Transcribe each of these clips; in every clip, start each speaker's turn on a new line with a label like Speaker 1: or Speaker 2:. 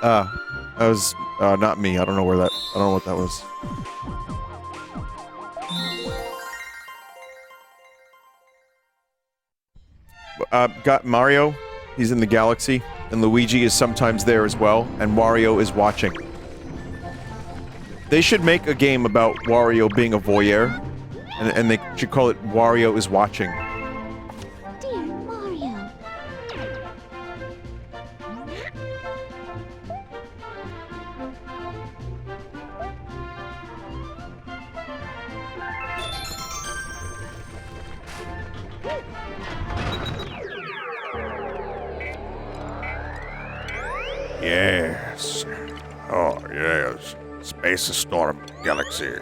Speaker 1: That was not me. I don't know where that. I don't know what that was. Got Mario. He's in the galaxy, and Luigi is sometimes there as well, and Wario is watching. They should make a game about Wario being a voyeur, and they should call it Wario is Watching.
Speaker 2: Dear Mario.
Speaker 3: Yes. Oh, yes. Space Storm Galaxy.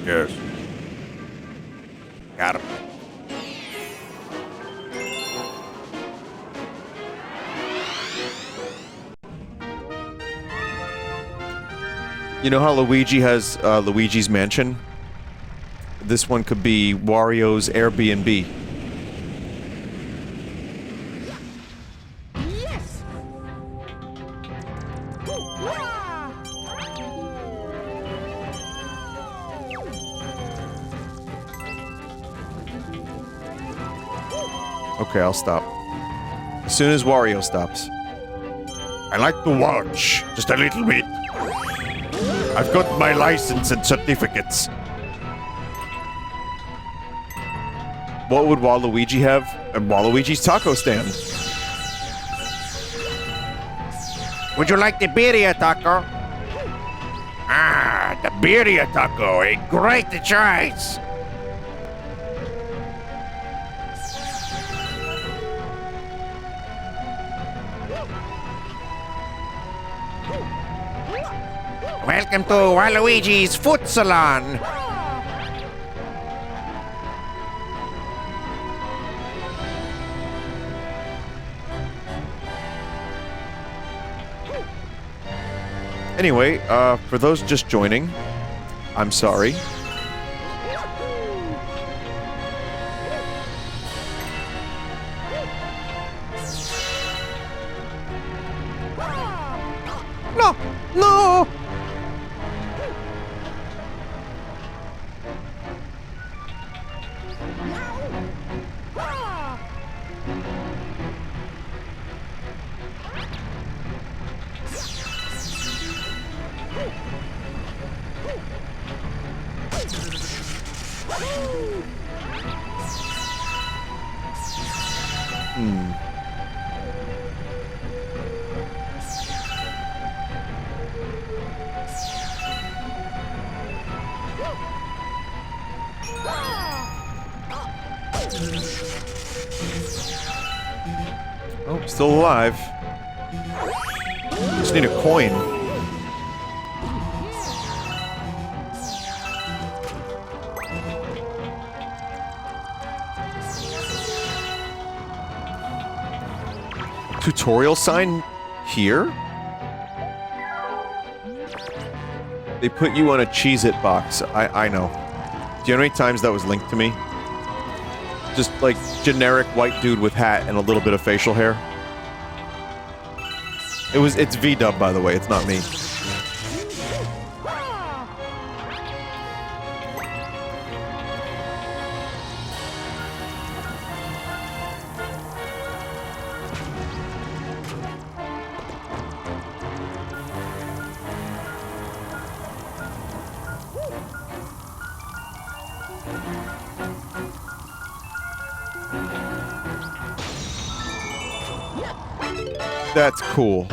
Speaker 3: Yes. Got it.
Speaker 1: You know how Luigi has Luigi's Mansion? This one could be Wario's Airbnb.
Speaker 2: Yes.
Speaker 1: Okay, I'll stop. As soon as Wario stops.
Speaker 3: I like to watch, just a little bit. I've got my license and certificates.
Speaker 1: What would Waluigi have? Waluigi's taco stand.
Speaker 3: Would you like the birria taco? Ah, the birria taco, a great choice. Welcome to Waluigi's Foot Salon.
Speaker 1: Anyway, for those just joining, I'm sorry. No! No! Oh, still alive. Just need a coin. Tutorial sign here? They put you on a Cheez-It box. I know. Do you know how many times that was linked to me? Just like generic white dude with hat and a little bit of facial hair. It's V-dub, by the way, it's not me. That's cool.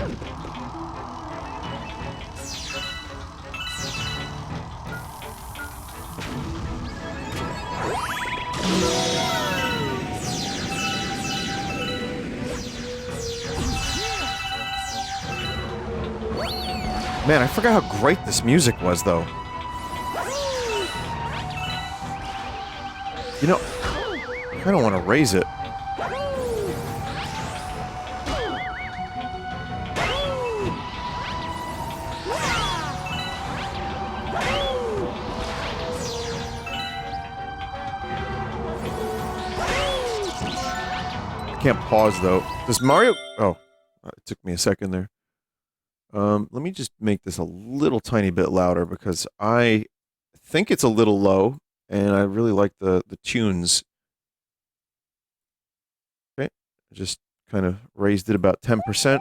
Speaker 1: Man, I forgot how great this music was, though. You know, I don't want to raise it. can't pause, though. Does Mario... Oh, it took me a second there. Let me just make this a little tiny bit louder because I think it's a little low, and I really like the tunes. Okay, I just kind of raised it about 10%.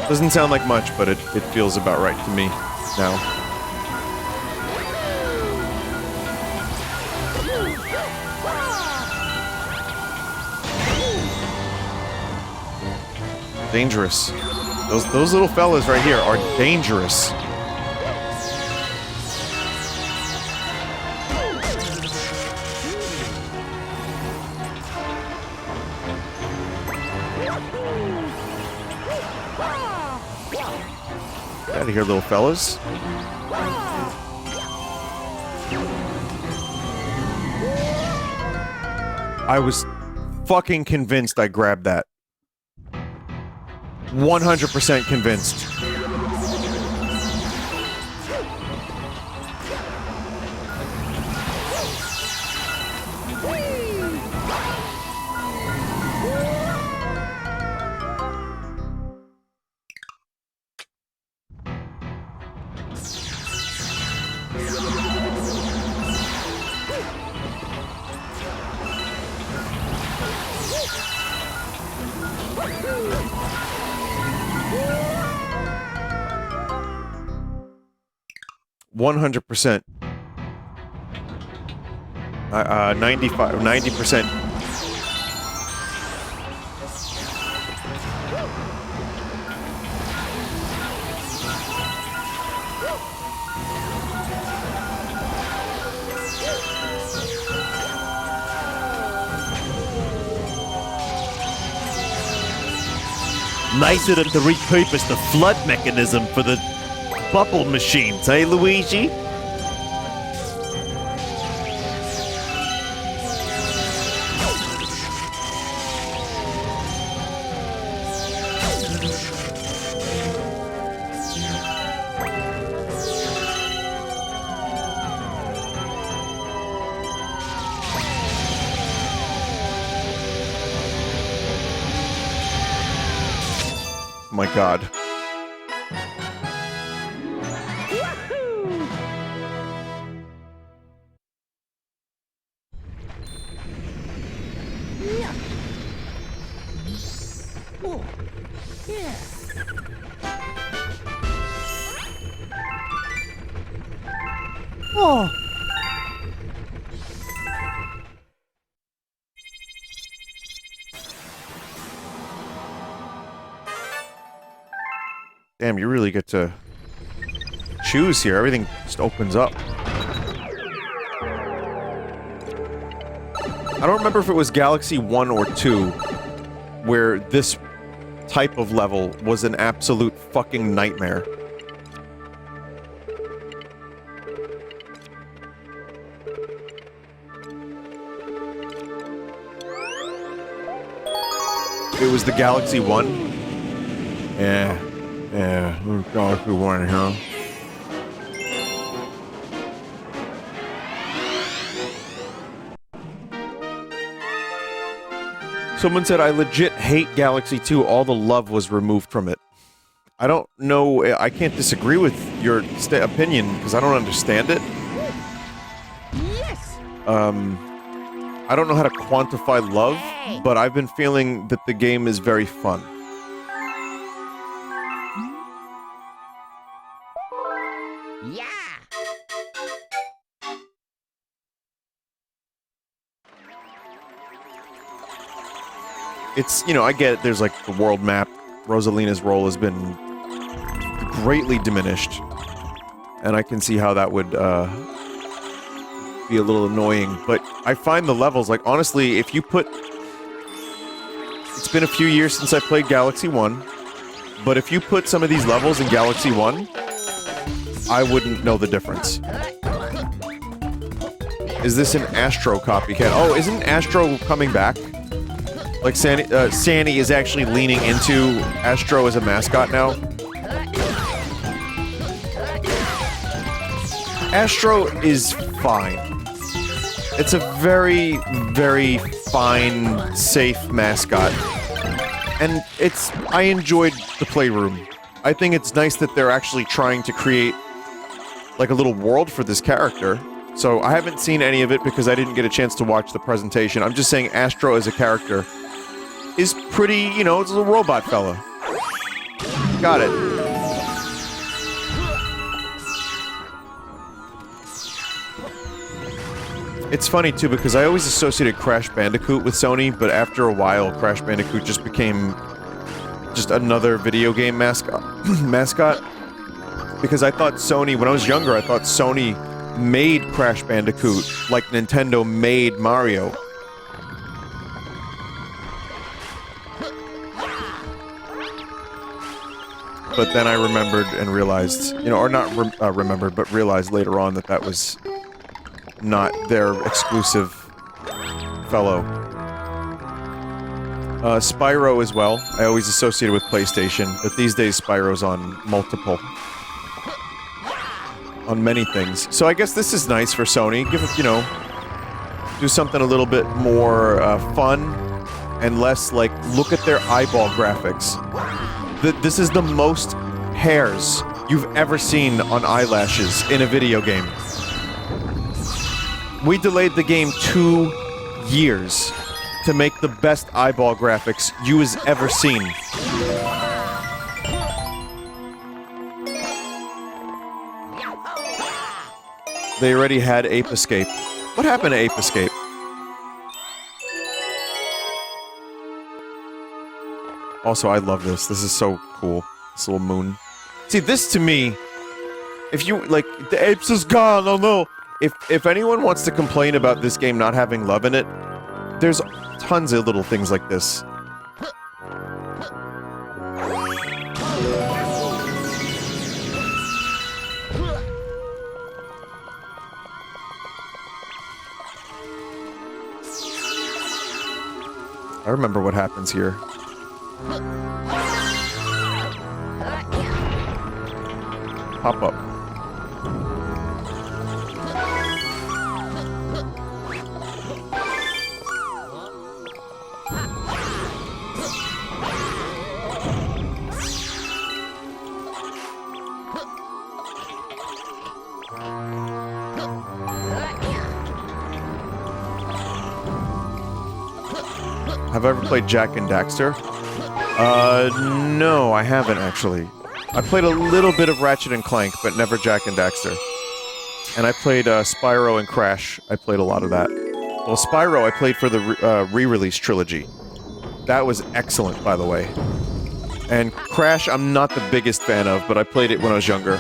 Speaker 1: Doesn't sound like much, but it feels about right to me now. Dangerous. Those little fellas right here are dangerous. Get out of here, little fellas. I was fucking convinced I grabbed that. 100% convinced. %. 90%.
Speaker 4: Nice of them to repurpose the flood mechanism for the bubble machines, hey Luigi?
Speaker 1: My God.
Speaker 4: Oh.
Speaker 1: Damn, you really get to choose here. Everything just opens up. I don't remember if it was Galaxy 1 or 2 where this type of level was an absolute fucking nightmare. It was the Galaxy 1? Yeah, Galaxy 1, huh? Someone said, I legit hate Galaxy 2. All the love was removed from it. I don't know. I can't disagree with your opinion because I don't understand it.
Speaker 2: Yes.
Speaker 1: I don't know how to quantify love, but I've been feeling that the game is very fun.
Speaker 2: Yeah.
Speaker 1: It's, you know, I get it, there's like the world map. Rosalina's role has been greatly diminished. And I can see how that would, be a little annoying. But I find the levels, like, honestly, if you put... It's been a few years since I played Galaxy 1. But if you put some of these levels in Galaxy 1, I wouldn't know the difference. Is this an Astro copycat? Oh, isn't Astro coming back? Like, Sandy is actually leaning into Astro as a mascot now. Astro is fine. It's a very, very fine, safe mascot. And I enjoyed the playroom. I think it's nice that they're actually trying to create like a little world for this character. So I haven't seen any of it because I didn't get a chance to watch the presentation. I'm just saying Astro as a character is pretty, you know, it's a little robot fella. Got it. It's funny too because I always associated Crash Bandicoot with Sony, but after a while Crash Bandicoot just became just another video game mascot. Because I thought Sony, when I was younger, I thought Sony made Crash Bandicoot like Nintendo made Mario. But then I remembered and realized, you know, or not remembered, but realized later on that that was not their exclusive fellow. Spyro as well. I always associated with PlayStation, but these days Spyro's on multiple. On many things. So I guess this is nice for Sony. Give it, you know, do something a little bit more fun and less like, look at their eyeball graphics. This is the most hairs you've ever seen on eyelashes in a video game. We delayed the game 2 years to make the best eyeball graphics you has ever seen. They already had Ape Escape. What happened to Ape Escape? Also, I love this. This is so cool. This little moon. See, this to me, if you, like, the apes is gone, oh no! If anyone wants to complain about this game not having love in it, there's tons of little things like this. I remember what happens here. Pop up. Have I ever played Jak and Daxter? No, I haven't actually. I played a little bit of Ratchet and Clank, but never Jak and Daxter. And I played Spyro and Crash. I played a lot of that. Well, Spyro I played for the re-release trilogy. That was excellent, by the way. And Crash I'm not the biggest fan of, but I played it when I was younger.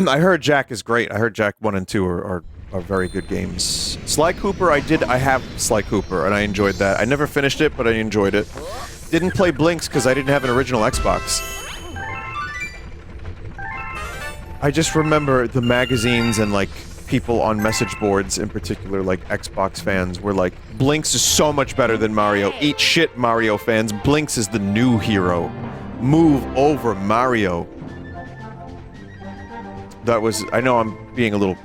Speaker 1: I heard Jak is great. I heard Jak 1 and 2 are very good games. Sly Cooper, I have Sly Cooper, and I enjoyed that. I never finished it, but I enjoyed it. Didn't play Blinks because I didn't have an original Xbox. I just remember the magazines and, like, people on message boards, in particular, like, Xbox fans, were like, Blinks is so much better than Mario. Eat shit, Mario fans. Blinks is the new hero. Move over, Mario. That was... I know I'm being a little...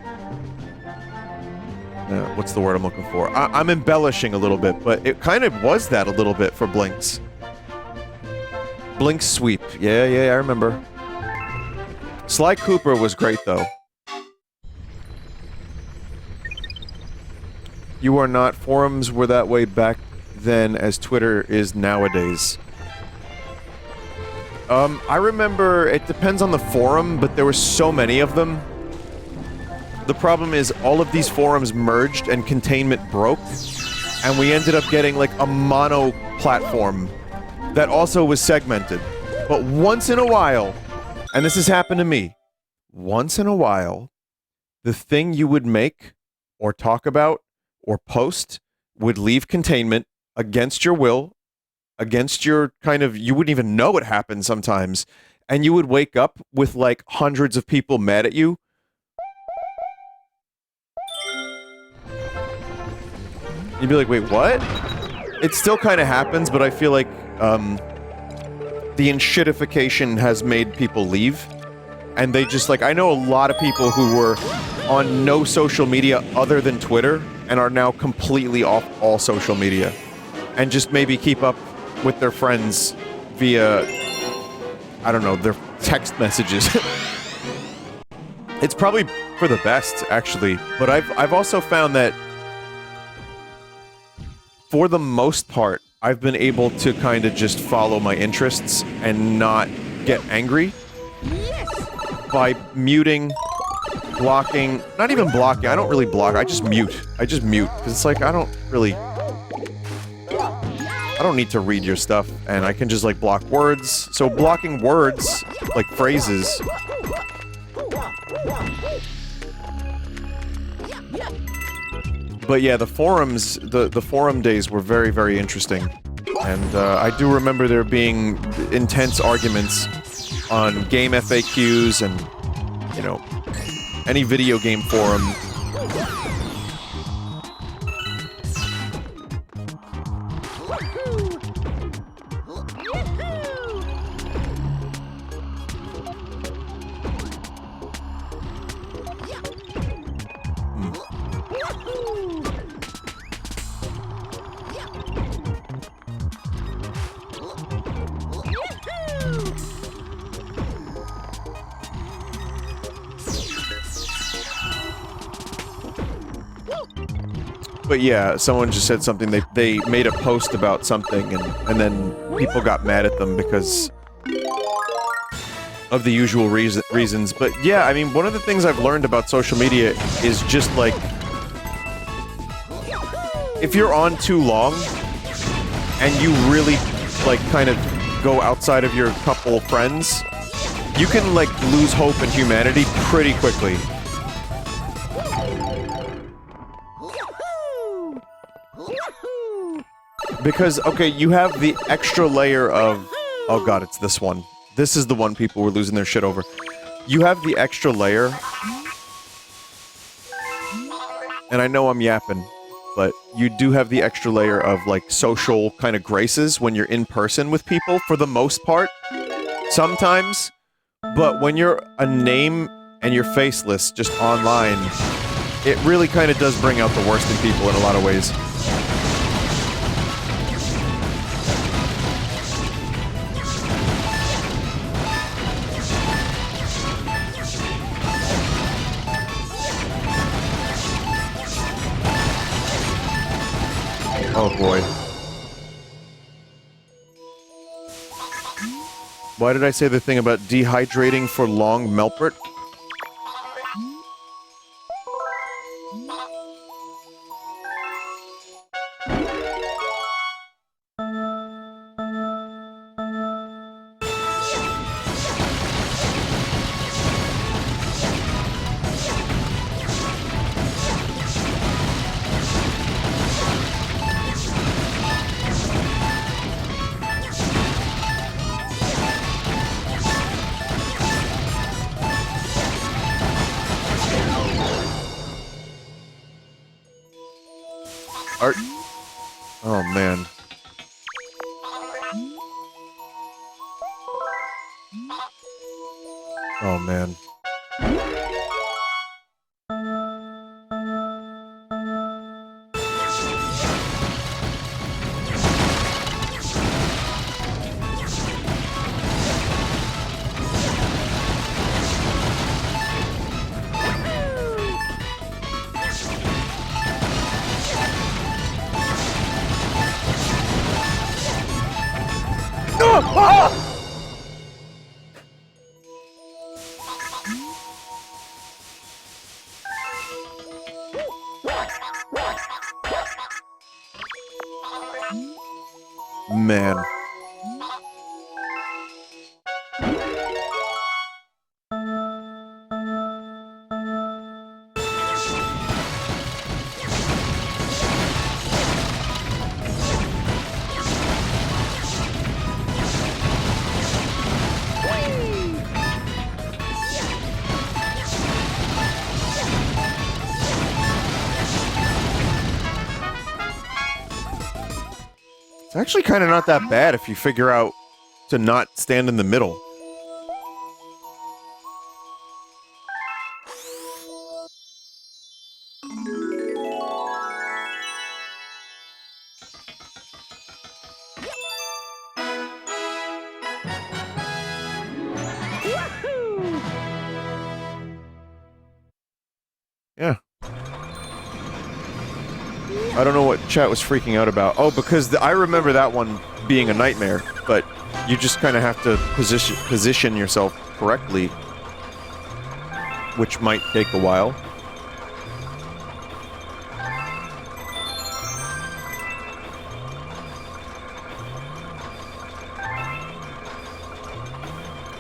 Speaker 1: what's the word I'm looking for? I'm embellishing a little bit, but it kind of was that a little bit for Blinks. Blinks sweep. Yeah, I remember. Sly Cooper was great, though. You are not. Forums were that way back then as Twitter is nowadays. I remember, it depends on the forum, but there were so many of them. The problem is, all of these forums merged and containment broke, and we ended up getting, like, a mono platform that also was segmented. But once in a while, and this has happened to me, once in a while, the thing you would make, or talk about, or post, would leave containment against your will, against your kind of, you wouldn't even know it happened sometimes, and you would wake up with, like, hundreds of people mad at you. You'd be like, wait, what? It still kind of happens, but I feel like, the enshittification has made people leave. and they just like, I know a lot of people who were on no social media other than Twitter and are now completely off all social media and just maybe keep up with their friends via, I don't know, their text messages. It's probably for the best, actually, but I've also found that for the most part, I've been able to kind of just follow my interests and not get angry by muting, blocking, not even blocking, I don't really block, I just mute, because it's like, I don't need to read your stuff, and I can just like block words, so blocking words, like phrases, but yeah, the forums, the forum days were very, very interesting. And I do remember there being intense arguments on game FAQs and, you know, any video game forum. But yeah, someone just said something, they made a post about something and then people got mad at them because of the usual reasons. But yeah, I mean, one of the things I've learned about social media is just like, if you're on too long and you really like kind of go outside of your couple friends, you can like lose hope in humanity pretty quickly. Because, okay, you have the extra layer of... Oh god, it's this one. This is the one people were losing their shit over. You have the extra layer... And I know I'm yapping, but you do have the extra layer of, like, social kind of graces when you're in person with people, for the most part. Sometimes. But when you're a name and you're faceless, just online, it really kind of does bring out the worst in people in a lot of ways. Oh boy. Why did I say the thing about dehydrating for long Melpert? Oh man. Oh man. Man. It's actually kind of not that bad if you figure out to not stand in the middle. I don't know what chat was freaking out about. Oh, because I remember that one being a nightmare, but you just kind of have to position yourself correctly, which might take a while.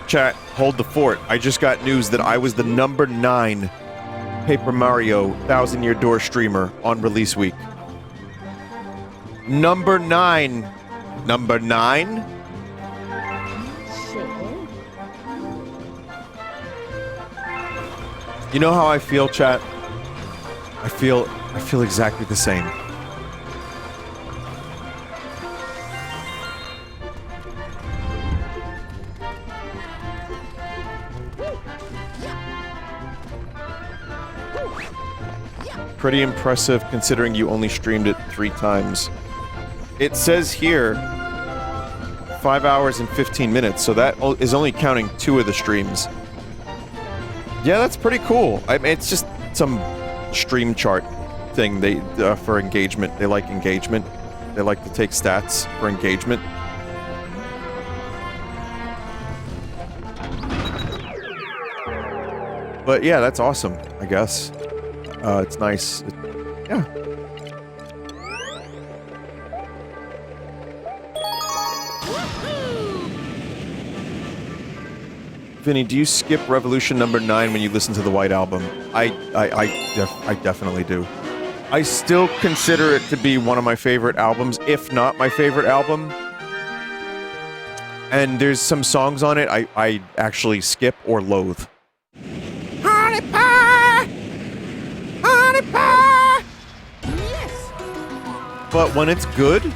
Speaker 1: Chat, hold the fort. I just got news that I was the number 9 Paper Mario 1000-Year Door streamer on release week. Number 9. Number 9? You know how I feel, chat? I feel exactly the same. Pretty impressive considering you only streamed it 3 times. It says here 5 hours and 15 minutes, so that is only counting 2 of the streams. Yeah, that's pretty cool. I mean, it's just some stream chart thing they for engagement. They like engagement. They like to take stats for engagement. But yeah, that's awesome, I guess. It's nice. Yeah. Vinny, do you skip Revolution number 9 when you listen to the White Album? I definitely do. I still consider it to be one of my favorite albums, if not my favorite album. And there's some songs on it I actually skip or loathe. Honey pie! Honey pie! Yes! But when it's good,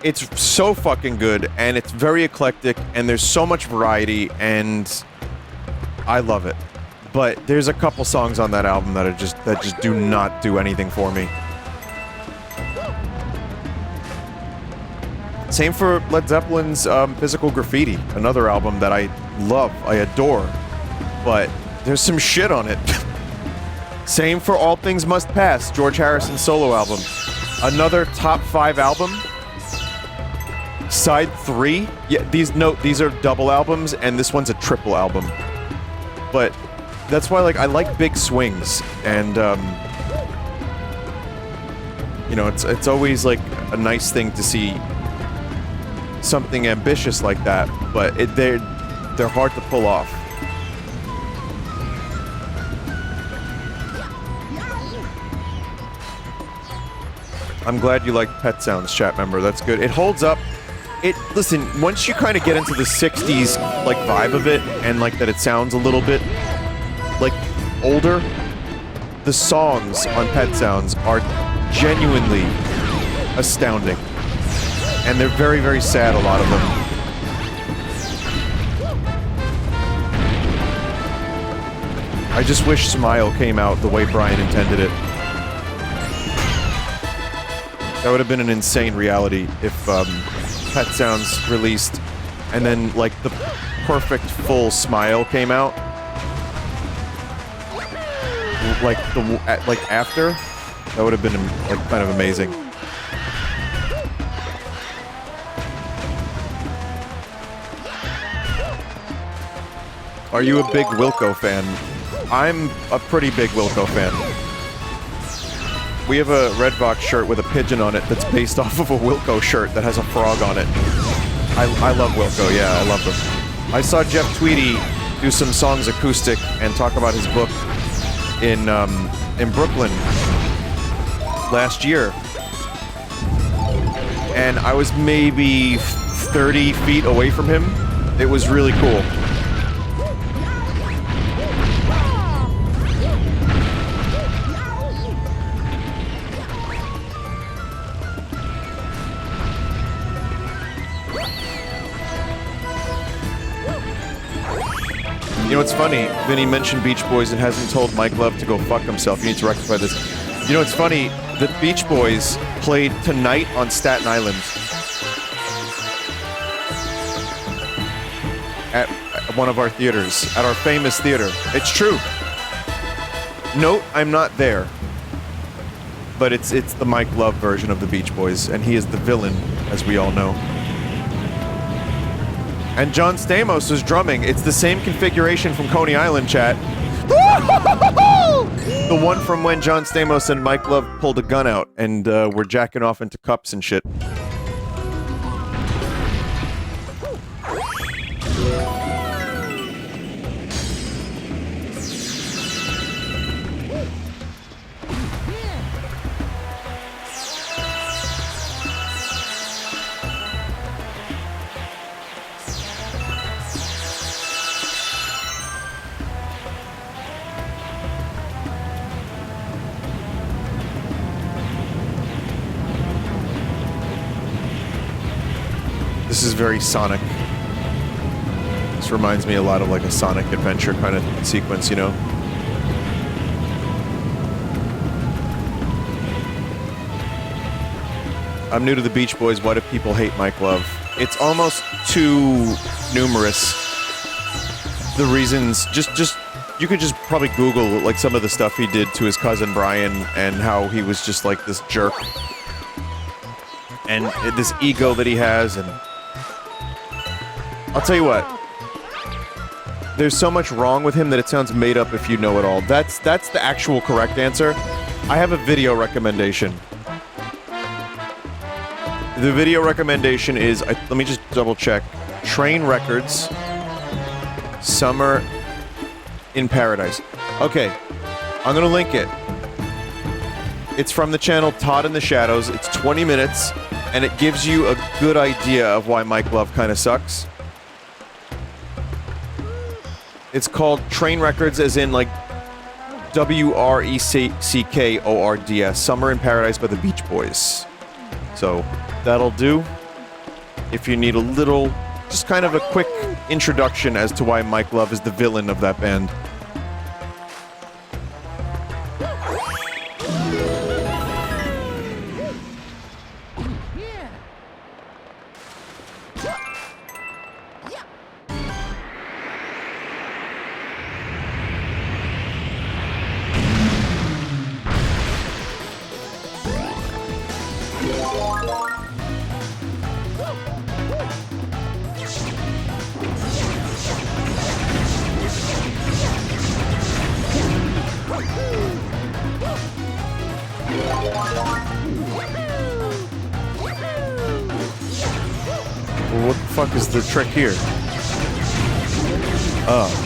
Speaker 1: it's so fucking good, and it's very eclectic, and there's so much variety, and I love it. But there's a couple songs on that album that just do not do anything for me. Same for Led Zeppelin's Physical Graffiti, another album that I love, I adore, but there's some shit on it. Same for All Things Must Pass, George Harrison's solo album. Another top 5 album. Side 3, yeah, these are double albums, and this one's a triple album. But that's why, like, I like big swings, and you know, it's always like a nice thing to see something ambitious like that. But they're hard to pull off. I'm glad you like Pet Sounds, chat member. That's good. It holds up. Listen, once you kind of get into the 60s, like, vibe of it, and, like, that it sounds a little bit, like, older, the songs on Pet Sounds are genuinely astounding. And they're very, very sad, a lot of them. I just wish Smile came out the way Brian intended it. That would have been an insane reality if, Pet Sounds released, and then, like, the perfect full Smile came out. Like, after. That would have been, like, kind of amazing. Are you a big Wilco fan? I'm a pretty big Wilco fan. We have a Redbox shirt with a pigeon on it that's based off of a Wilco shirt that has a frog on it. I love Wilco, yeah, I love them. I saw Jeff Tweedy do some songs acoustic and talk about his book in Brooklyn last year. And I was maybe 30 feet away from him. It was really cool. You know what's funny? Vinny mentioned Beach Boys and hasn't told Mike Love to go fuck himself. You need to rectify this. You know what's funny? The Beach Boys played tonight on Staten Island. At one of our theaters. At our famous theater. It's true. Note, I'm not there. but it's the Mike Love version of the Beach Boys, and he is the villain, as we all know. And John Stamos is drumming. It's the same configuration from Coney Island, chat. The one from when John Stamos and Mike Love pulled a gun out and were jacking off into cups and shit. This is very Sonic. This reminds me a lot of like a Sonic Adventure kind of sequence, you know? I'm new to the Beach Boys. Why do people hate Mike Love? It's almost too numerous. The reasons, you could just probably Google like some of the stuff he did to his cousin Brian and how he was just like this jerk. And this ego that he has, and I'll tell you what. There's so much wrong with him that it sounds made up if you know it all. That's the actual correct answer. I have a video recommendation. The video recommendation is, let me just double check. Train Records, Summer in Paradise. Okay, I'm gonna link it. It's from the channel Todd in the Shadows. It's 20 minutes, and it gives you a good idea of why Mike Love kind of sucks. It's called Train Records, as in like W-R-E-C-K-O-R-D-S. Summer in Paradise by the Beach Boys. So that'll do. If you need a little, just kind of a quick introduction as to why Mike Love is the villain of that band. Well, what the fuck is the trick here? Oh.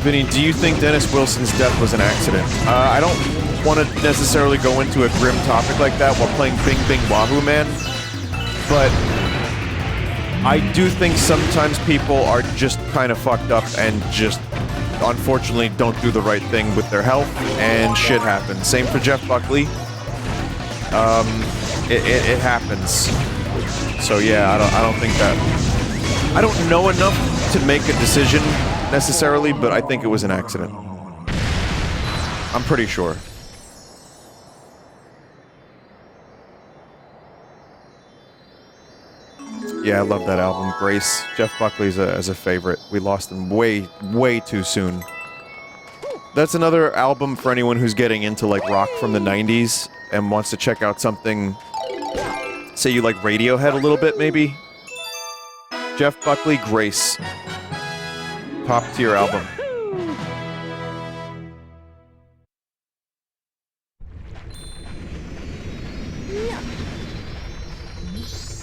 Speaker 1: Vinny, do you think Dennis Wilson's death was an accident? I don't want to necessarily go into a grim topic like that while playing Bing Bing Wahoo Man, but I do think sometimes people are just kind of fucked up and just, unfortunately, don't do the right thing with their health, and shit happens. Same for Jeff Buckley. It happens. So yeah, I don't think that... I don't know enough to make a decision necessarily, but I think it was an accident. I'm pretty sure. Yeah, I love that album. Grace. Jeff Buckley's as a favorite. We lost him way, way too soon. That's another album for anyone who's getting into like rock from the 90s and wants to check out something, say you like Radiohead a little bit maybe. Jeff Buckley, Grace. Top tier album.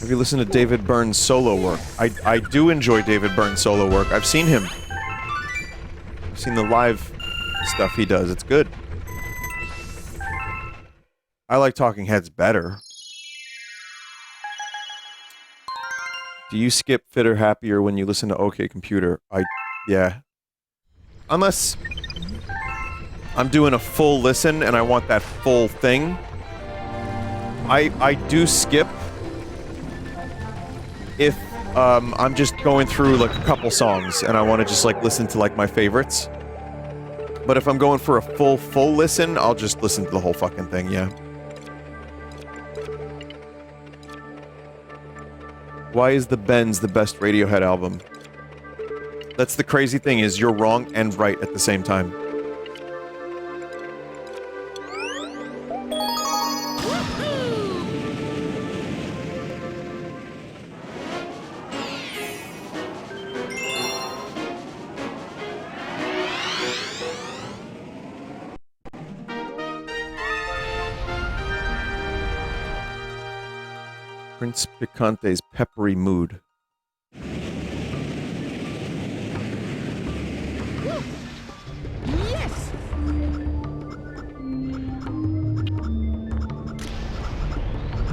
Speaker 1: Have you listened to David Byrne's solo work? I do enjoy David Byrne's solo work. I've seen him. I've seen the live stuff he does. It's good. I like Talking Heads better. Do you skip Fitter Happier when you listen to OK Computer? Yeah. Unless I'm doing a full listen and I want that full thing. I do skip if I'm just going through like a couple songs and I want to just like listen to like my favorites. But if I'm going for a full listen, I'll just listen to the whole fucking thing, yeah. Why is The Bends the best Radiohead album? That's the crazy thing, is you're wrong and right at the same time. Prince Picante's Peppery Mood.
Speaker 2: Yes!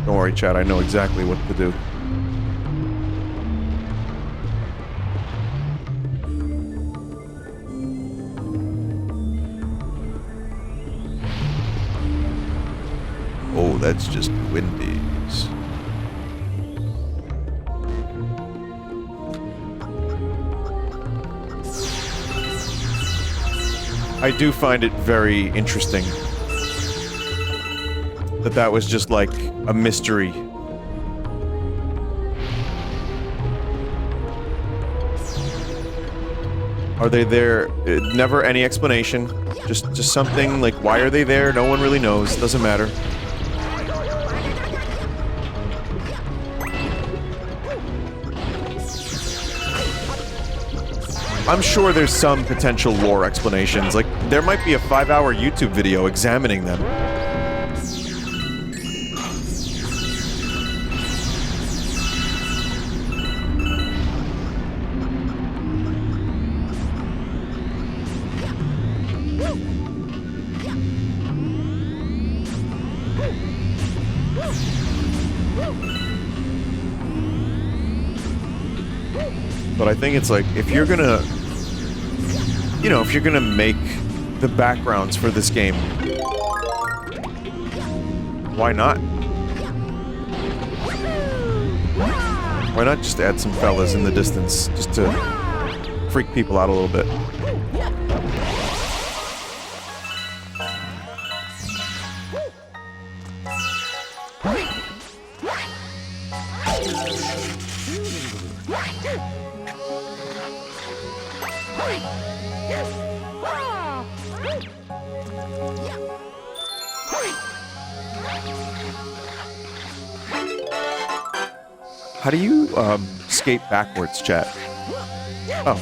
Speaker 1: Don't worry, Chad, I know exactly what to do. Oh, that's just Wendy's. I do find it very interesting that that was just like a mystery. Are they there? Never any explanation. Just something like, why are they there? No one really knows. Doesn't matter. I'm sure there's some potential lore explanations. Like, there might be a 5-hour YouTube video examining them. But I think it's like, if you're gonna, you know, if you're gonna make the backgrounds for this game, why not? Why not just add some fellas in the distance, just to freak people out a little bit? How do you, skate backwards, chat? Oh.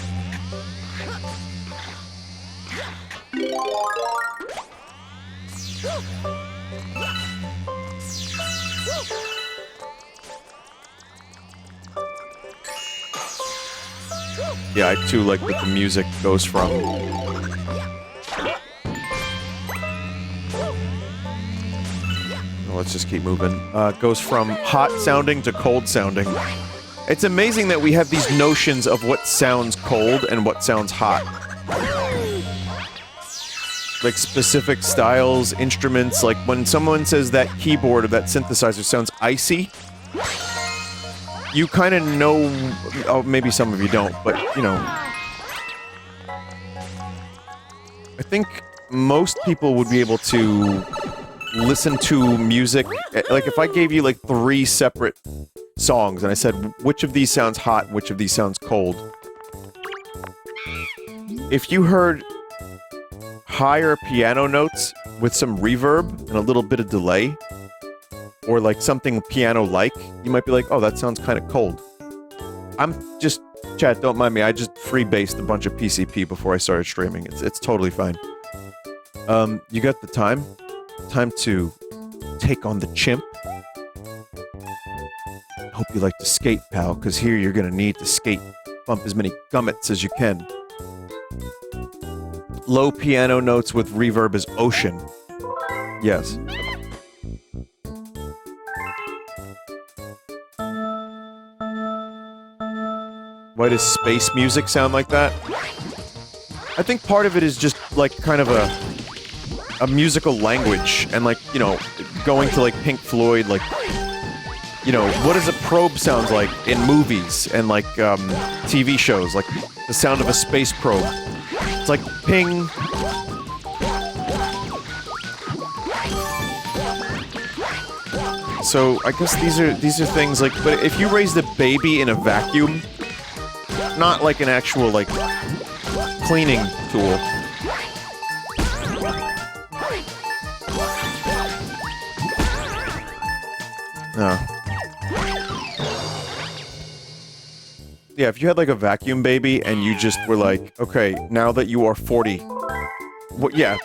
Speaker 1: Yeah, I too like that the music goes from... Let's just keep moving. Goes from hot sounding to cold sounding. It's amazing that we have these notions of what sounds cold and what sounds hot. Like specific styles, instruments, like when someone says that keyboard or that synthesizer sounds icy, you kind of know, oh, maybe some of you don't, but, you know. I think most people would be able to listen to music, like if I gave you like 3 separate songs and I said, which of these sounds hot, which of these sounds cold? If you heard higher piano notes with some reverb and a little bit of delay, or like something piano-like, you might be like, oh, that sounds kind of cold. I'm just, chat, don't mind me, I just freebased a bunch of PCP before I started streaming. It's totally fine. You got the time? Time to take on the chimp. Hope you like to skate, pal, because here you're gonna need to skate. Bump as many gummits as you can. Low piano notes with reverb is ocean. Yes. Why does space music sound like that? I think part of it is just like kind of a musical language, and like, you know, going to like Pink Floyd, like, you know, what does a probe sound like in movies and like TV shows, like the sound of a space probe. It's like ping. So I guess these are things like, but if you raised a baby in a vacuum, not like an actual like cleaning tool. No. Yeah, if you had like a vacuum baby and you just were like, okay, now that you are 40, what? Yeah,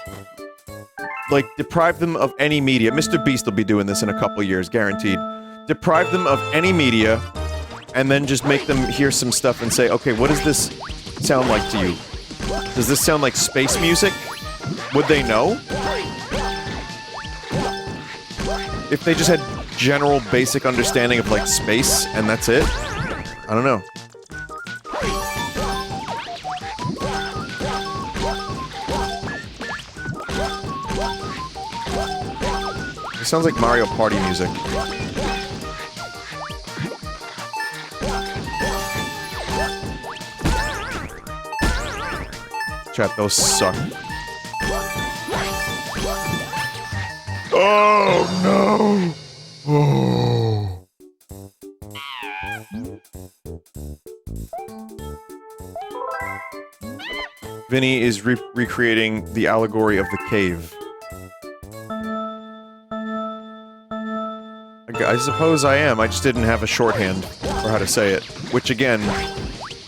Speaker 1: like deprive them of any media. Mr. Beast will be doing this in a couple years, guaranteed. Deprive them of any media, and then just make them hear some stuff and say, okay, what does this sound like to you? Does this sound like space music? Would they know? If they just had general basic understanding of like space and that's it? I don't know. It sounds like Mario Party music. Chat, those suck. Oh no! Oh. Vinny is recreating the allegory of the cave. I suppose I am. I just didn't have a shorthand for how to say it, which again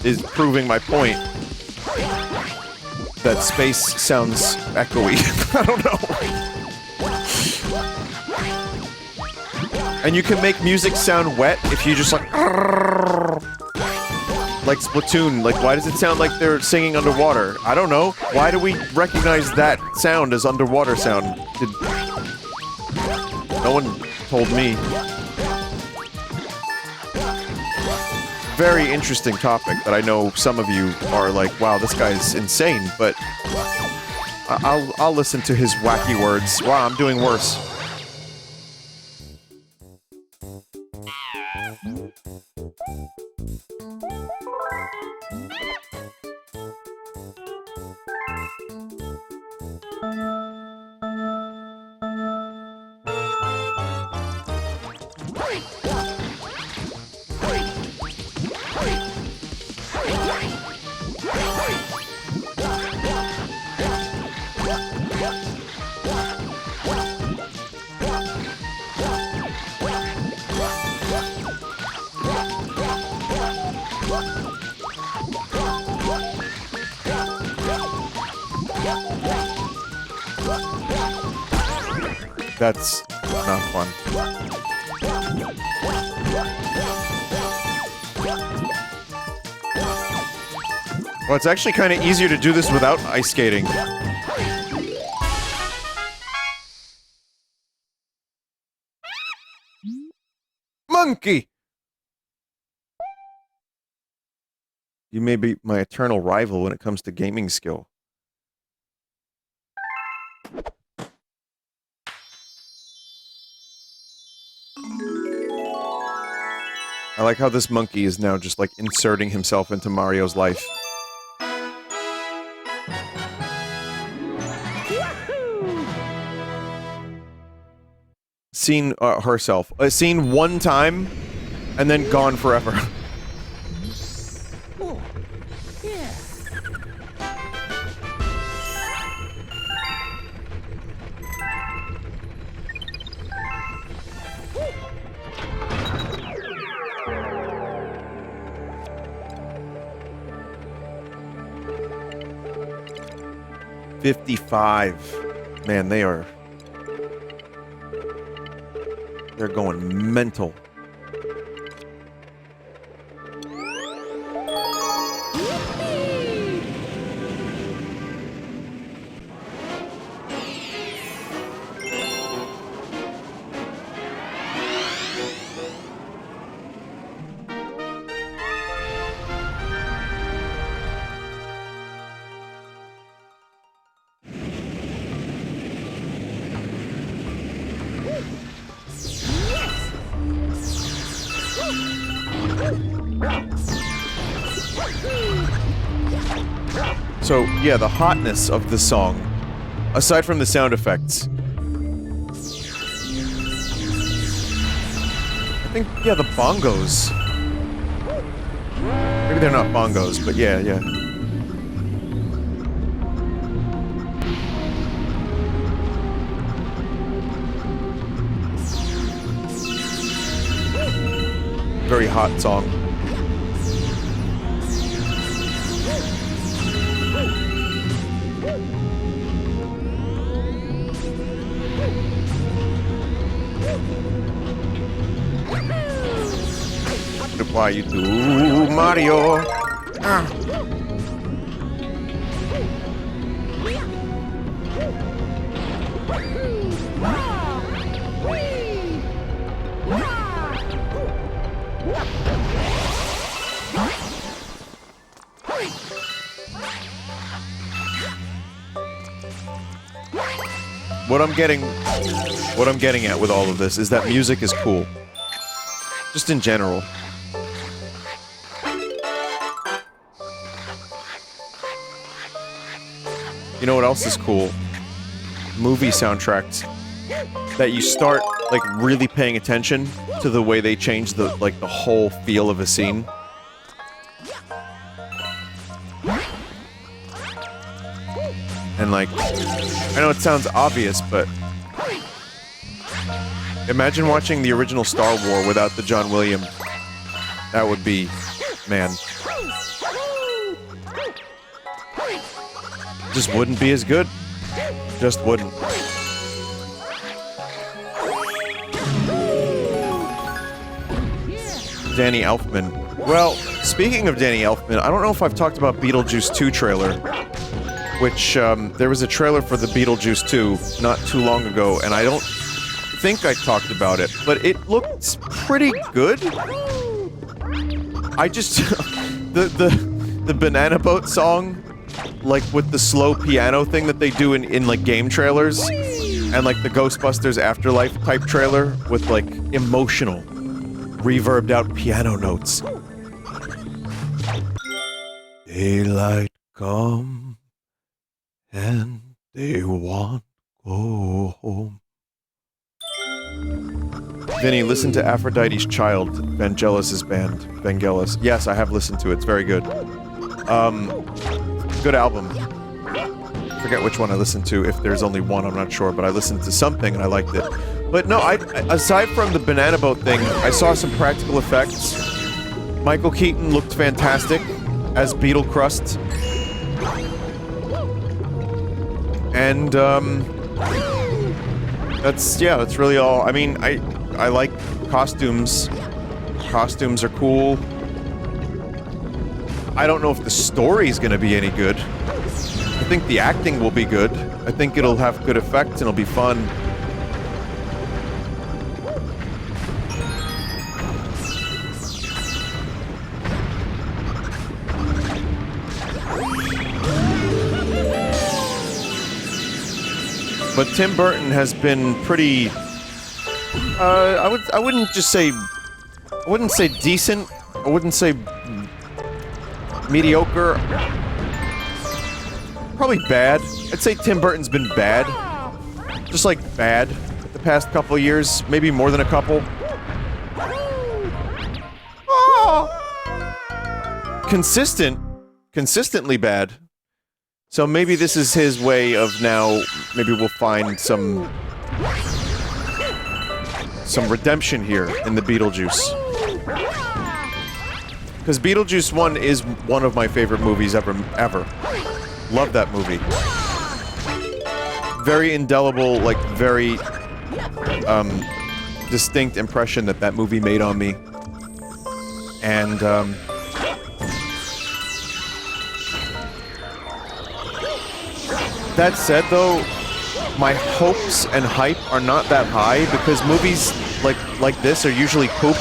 Speaker 1: is proving my point that space sounds echoey. I don't know. And you can make music sound wet if you just like Splatoon. Like, why does it sound like they're singing underwater? I don't know. Why do we recognize that sound as underwater sound? No one told me. Very interesting topic that I know some of you are like, wow, this guy's insane, but I'll listen to his wacky words. Wow, I'm doing worse. That's not fun. Well, it's actually kind of easier to do this without ice skating. Monkey! You may be my eternal rival when it comes to gaming skill. I like how this monkey is now just, like, inserting himself into Mario's life. Seen herself. Seen one time, and then gone forever.
Speaker 2: Oh, yeah.
Speaker 1: 55. Man, they're going mental. So, yeah, the hotness of the song, aside from the sound effects, think, yeah, the bongos. Maybe they're not bongos, but yeah, yeah. Very hot song. Why you do, Mario? Ah. What I'm getting at with all of this is that music is cool. Just in general. You know what else is cool? Movie soundtracks that you start like really paying attention to the way they change the like the whole feel of a scene. And like, I know it sounds obvious, but imagine watching the original Star Wars without the John Williams. That would be, man. Just wouldn't be as good. Just wouldn't. Danny Elfman. Well, speaking of Danny Elfman, I don't know if I've talked about Beetlejuice 2 trailer, which, there was a trailer for the Beetlejuice 2 not too long ago, and I don't think I talked about it, but it looked pretty good. I just... the Banana Boat song, like, with the slow piano thing that they do in like, game trailers, and, like, the Ghostbusters Afterlife type trailer with, like, emotional, reverbed out piano notes. Daylight come, and they want go home. Vinny, listen to Aphrodite's Child, Vangelis's band. Vangelis. Yes, I have listened to it. It's very good. Good album. Forget which one I listened to. If there's only one, I'm not sure, but I listened to something and I liked it. But no, aside from the Banana Boat thing, I saw some practical effects. Michael Keaton looked fantastic as Beetle Crust. And, that's really all. I mean, I like costumes. Costumes are cool. I don't know if the story's gonna be any good. I think the acting will be good. I think it'll have good effects and it'll be fun. But Tim Burton has been pretty... I wouldn't just say... I wouldn't say decent. I wouldn't say... mediocre. Probably bad. I'd say Tim Burton's been bad. Just like bad the past couple of years. Maybe more than a couple. Oh. Consistently bad. So maybe this is his way of now, maybe we'll find some redemption here in the Beetlejuice. Because Beetlejuice 1 is one of my favorite movies ever. Love that movie. Very indelible, like, very, distinct impression that movie made on me. And, that said, though, my hopes and hype are not that high because movies like this are usually poop.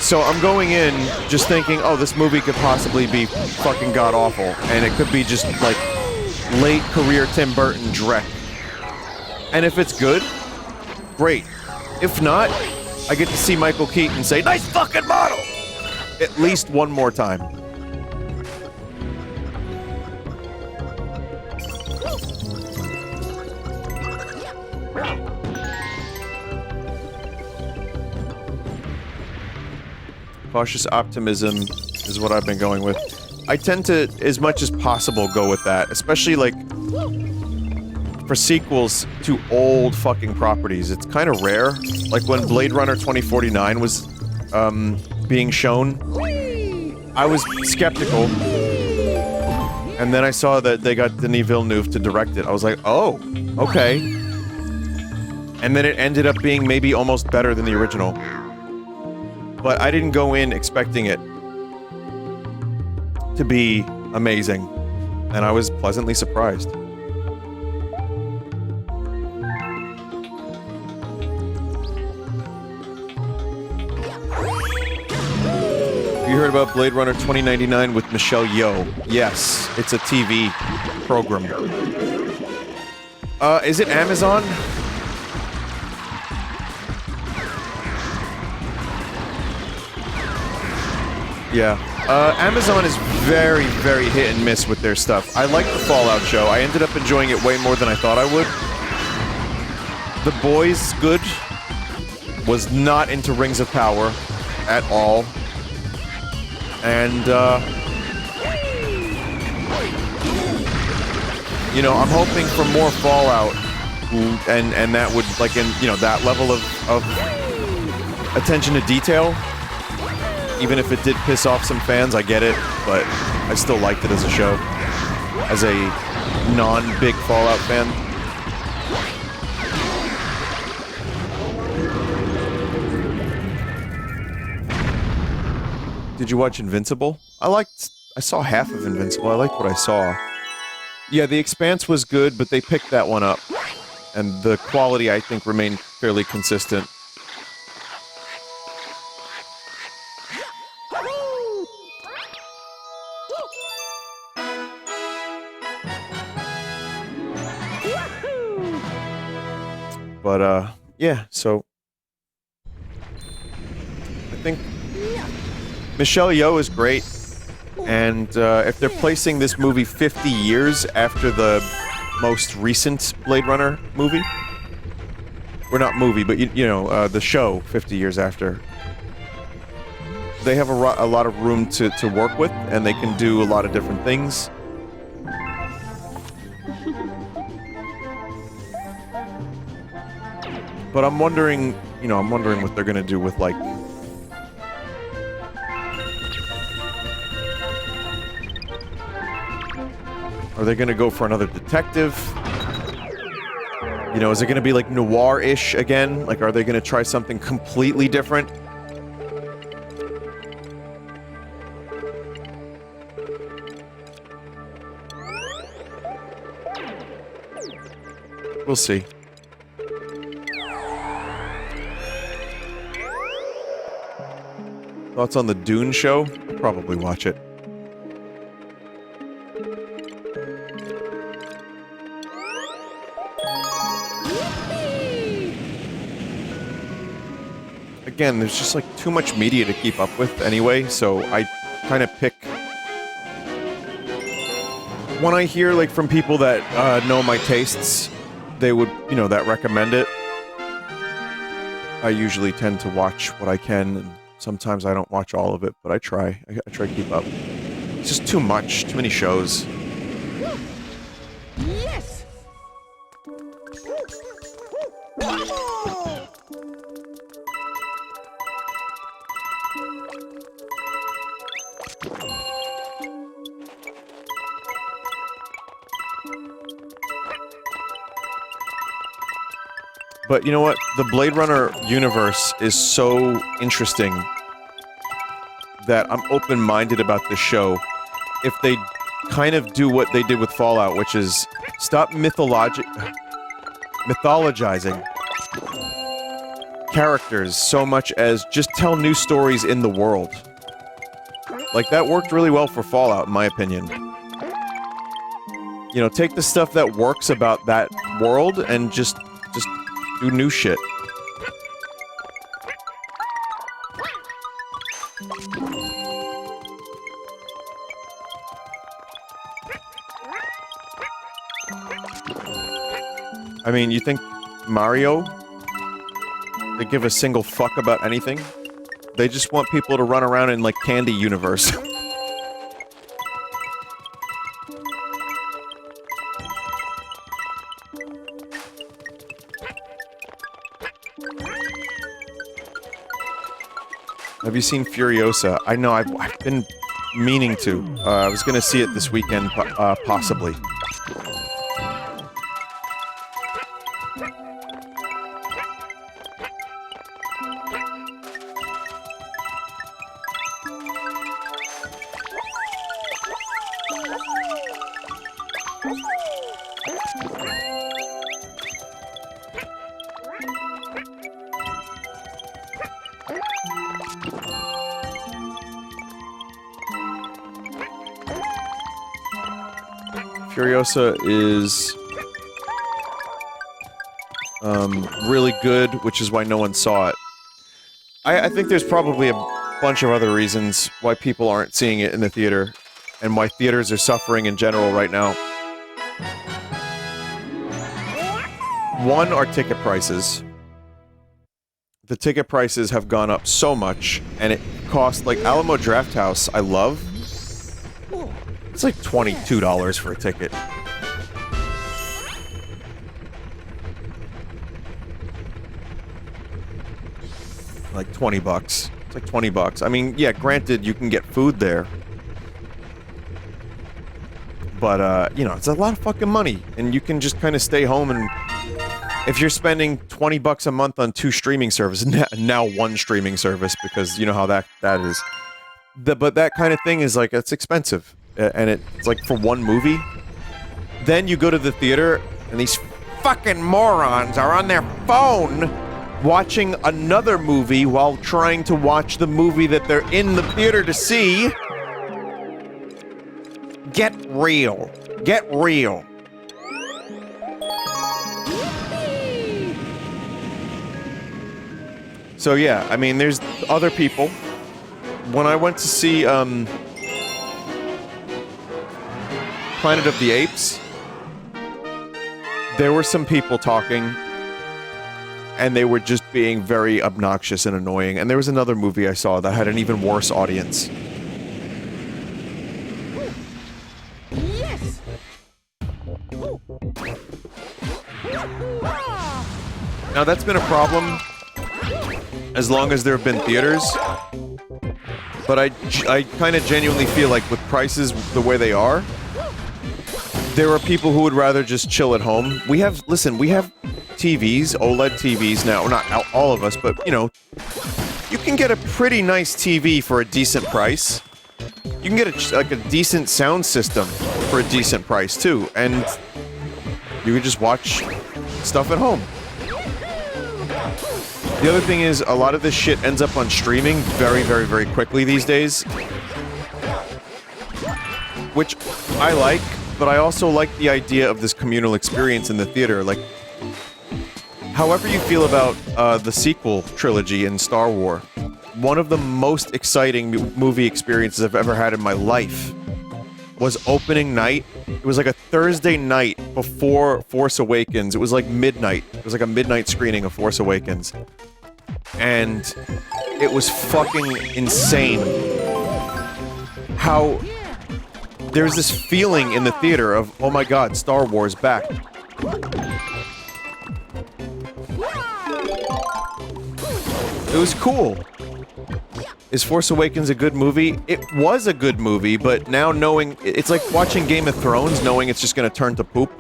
Speaker 1: So I'm going in just thinking, oh, this movie could possibly be fucking god-awful, and it could be just, like, late career Tim Burton dreck. And if it's good, great. If not, I get to see Michael Keaton say, "Nice fucking model!" at least one more time. Cautious optimism is what I've been going with. I tend to, as much as possible, go with that. Especially, like, for sequels to old fucking properties. It's kind of rare. Like, when Blade Runner 2049 was, being shown, I was skeptical. And then I saw that they got Denis Villeneuve to direct it. I was like, oh, okay. And then it ended up being maybe almost better than the original. But I didn't go in expecting it to be amazing. And I was pleasantly surprised. You heard about Blade Runner 2099 with Michelle Yeoh? Yes, it's a TV program. Is it Amazon? Yeah. Amazon is very, very hit and miss with their stuff. I like the Fallout show. I ended up enjoying it way more than I thought I would. The Boys, good. Was not into Rings of Power at all. And, you know, I'm hoping for more Fallout, and that would, like, in, you know, that level of attention to detail. Even if it did piss off some fans, I get it, but I still liked it as a show. As a non-big Fallout fan. Did you watch Invincible? I saw half of Invincible. I liked what I saw. Yeah, The Expanse was good, but they picked that one up. And the quality, I think, remained fairly consistent. But, yeah, so... I think... Michelle Yeoh is great, and if they're placing this movie 50 years after the most recent Blade Runner movie, or not movie, but you know, the show 50 years after, they have a lot of room to work with, and they can do a lot of different things. But I'm wondering, you know, what they're gonna do with, like, are they gonna go for another detective? You know, is it gonna be like noir-ish again? Like, are they gonna try something completely different? We'll see. Thoughts on the Dune show? I'll probably watch it. Again, there's just like too much media to keep up with anyway, so I kind of pick... When I hear, like, from people that know my tastes, they would, you know, that recommend it. I usually tend to watch what I can, and sometimes I don't watch all of it, but I try. I try to keep up. It's just too much, too many shows.
Speaker 2: Yes.
Speaker 1: But you know what? The Blade Runner universe is so interesting that I'm open-minded about this show. If they kind of do what they did with Fallout, which is stop mythologizing characters so much as just tell new stories in the world. Like, that worked really well for Fallout, in my opinion. You know, take the stuff that works about that world and just do new shit. I mean, you think Mario? They give a single fuck about anything? They just want people to run around in, like, Candy Universe. Have you seen Furiosa? I know, I've been meaning to. I was gonna see it this weekend, possibly. Furiosa is really good, which is why no one saw it. I think there's probably a bunch of other reasons why people aren't seeing it in the theater, and why theaters are suffering in general right now. One are ticket prices. The ticket prices have gone up so much, and it costs, like, Alamo Drafthouse, I love. It's like $22 for a ticket. Like 20 bucks. It's like 20 bucks. I mean, yeah, granted, you can get food there. But, you know, it's a lot of fucking money. And you can just kind of stay home and... If you're spending 20 bucks a month on 2 streaming services, now 1 streaming service, because you know how that is. But that kind of thing is, like, it's expensive. And it's like for 1 movie. Then you go to the theater, and these fucking morons are on their phone watching another movie while trying to watch the movie that they're in the theater to see. Get real. Get real. So yeah, I mean, there's other people. When I went to see, Planet of the Apes, there were some people talking, and they were just being very obnoxious and annoying. And there was another movie I saw that had an even worse audience.
Speaker 2: Yes.
Speaker 1: Now that's been a problem as long as there have been theaters. But I kind of genuinely feel like with prices the way they are, there are people who would rather just chill at home. We have TVs, OLED TVs now. Not all of us, but, you know, you can get a pretty nice TV for a decent price. You can get a decent sound system for a decent price, too. And you can just watch stuff at home. The other thing is, a lot of this shit ends up on streaming very, very, very quickly these days. Which I like. But I also like the idea of this communal experience in the theater. Like, however you feel about the sequel trilogy in Star Wars, one of the most exciting movie experiences I've ever had in my life was opening night. It was like a Thursday night before Force Awakens. It was like midnight. It was like a midnight screening of Force Awakens. And it was fucking insane how... There's this feeling in the theater of, oh my god, Star Wars back. It was cool. Is Force Awakens a good movie? It was a good movie, but now knowing... It's like watching Game of Thrones, knowing it's just gonna turn to poop.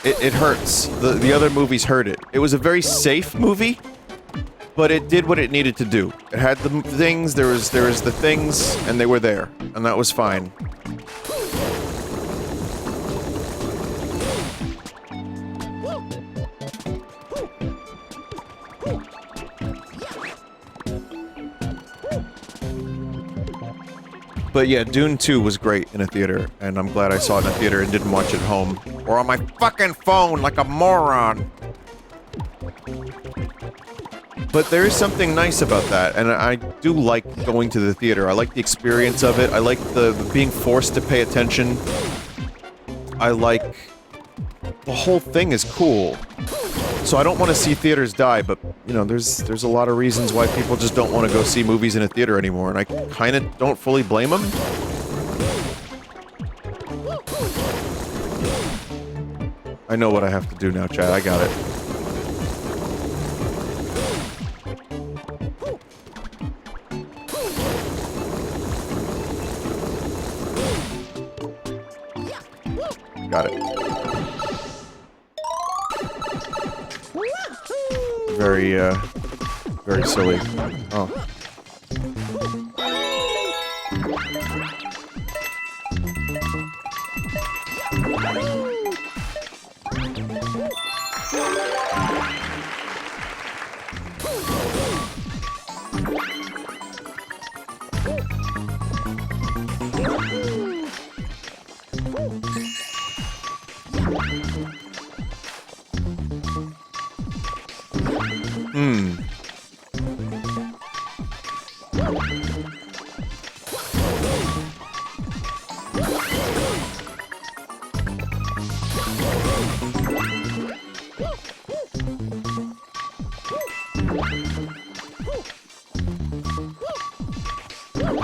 Speaker 1: It hurts. The other movies hurt it. It was a very safe movie, but it did what it needed to do. It had the things, there was the things, and they were there. And that was fine. But yeah, Dune 2 was great in a theater, and I'm glad I saw it in a theater and didn't watch it at home. Or on my fucking phone like a moron! But there is something nice about that, and I do like going to the theater. I like the experience of it. I like the being forced to pay attention. I like... The whole thing is cool. So I don't want to see theaters die, but, you know, there's a lot of reasons why people just don't want to go see movies in a theater anymore, and I kind of don't fully blame them. I know what I have to do now, Chad. I got it. Got it. Very silly. Oh.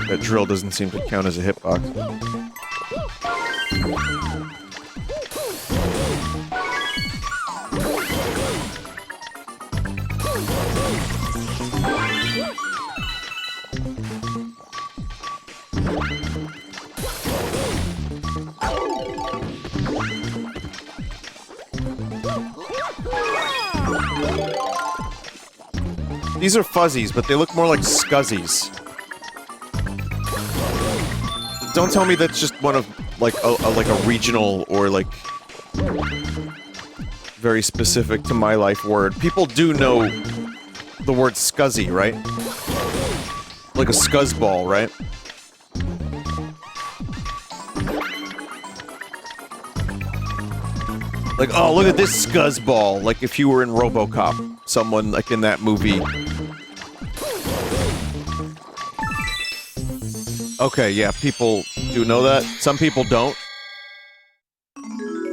Speaker 1: That drill doesn't seem to count as a hitbox. These are fuzzies, but they look more like scuzzies. Don't tell me that's just one of, like a regional or, like, very specific to my life word. People do know the word scuzzy, right? Like a scuzzball, right? Like, oh, look at this scuzzball. Like if you were in RoboCop, someone like in that movie. Okay, yeah, people do know that. Some people don't.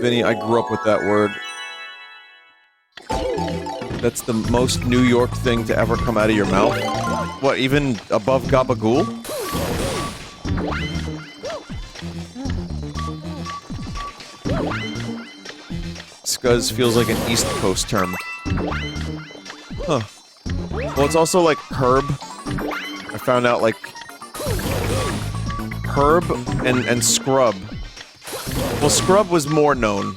Speaker 1: Vinny, I grew up with that word. That's the most New York thing to ever come out of your mouth. What, even above gabagool? Scuzz feels like an East Coast term. Huh. Well, it's also like herb. I found out, like, herb and scrub. Well, scrub was more known.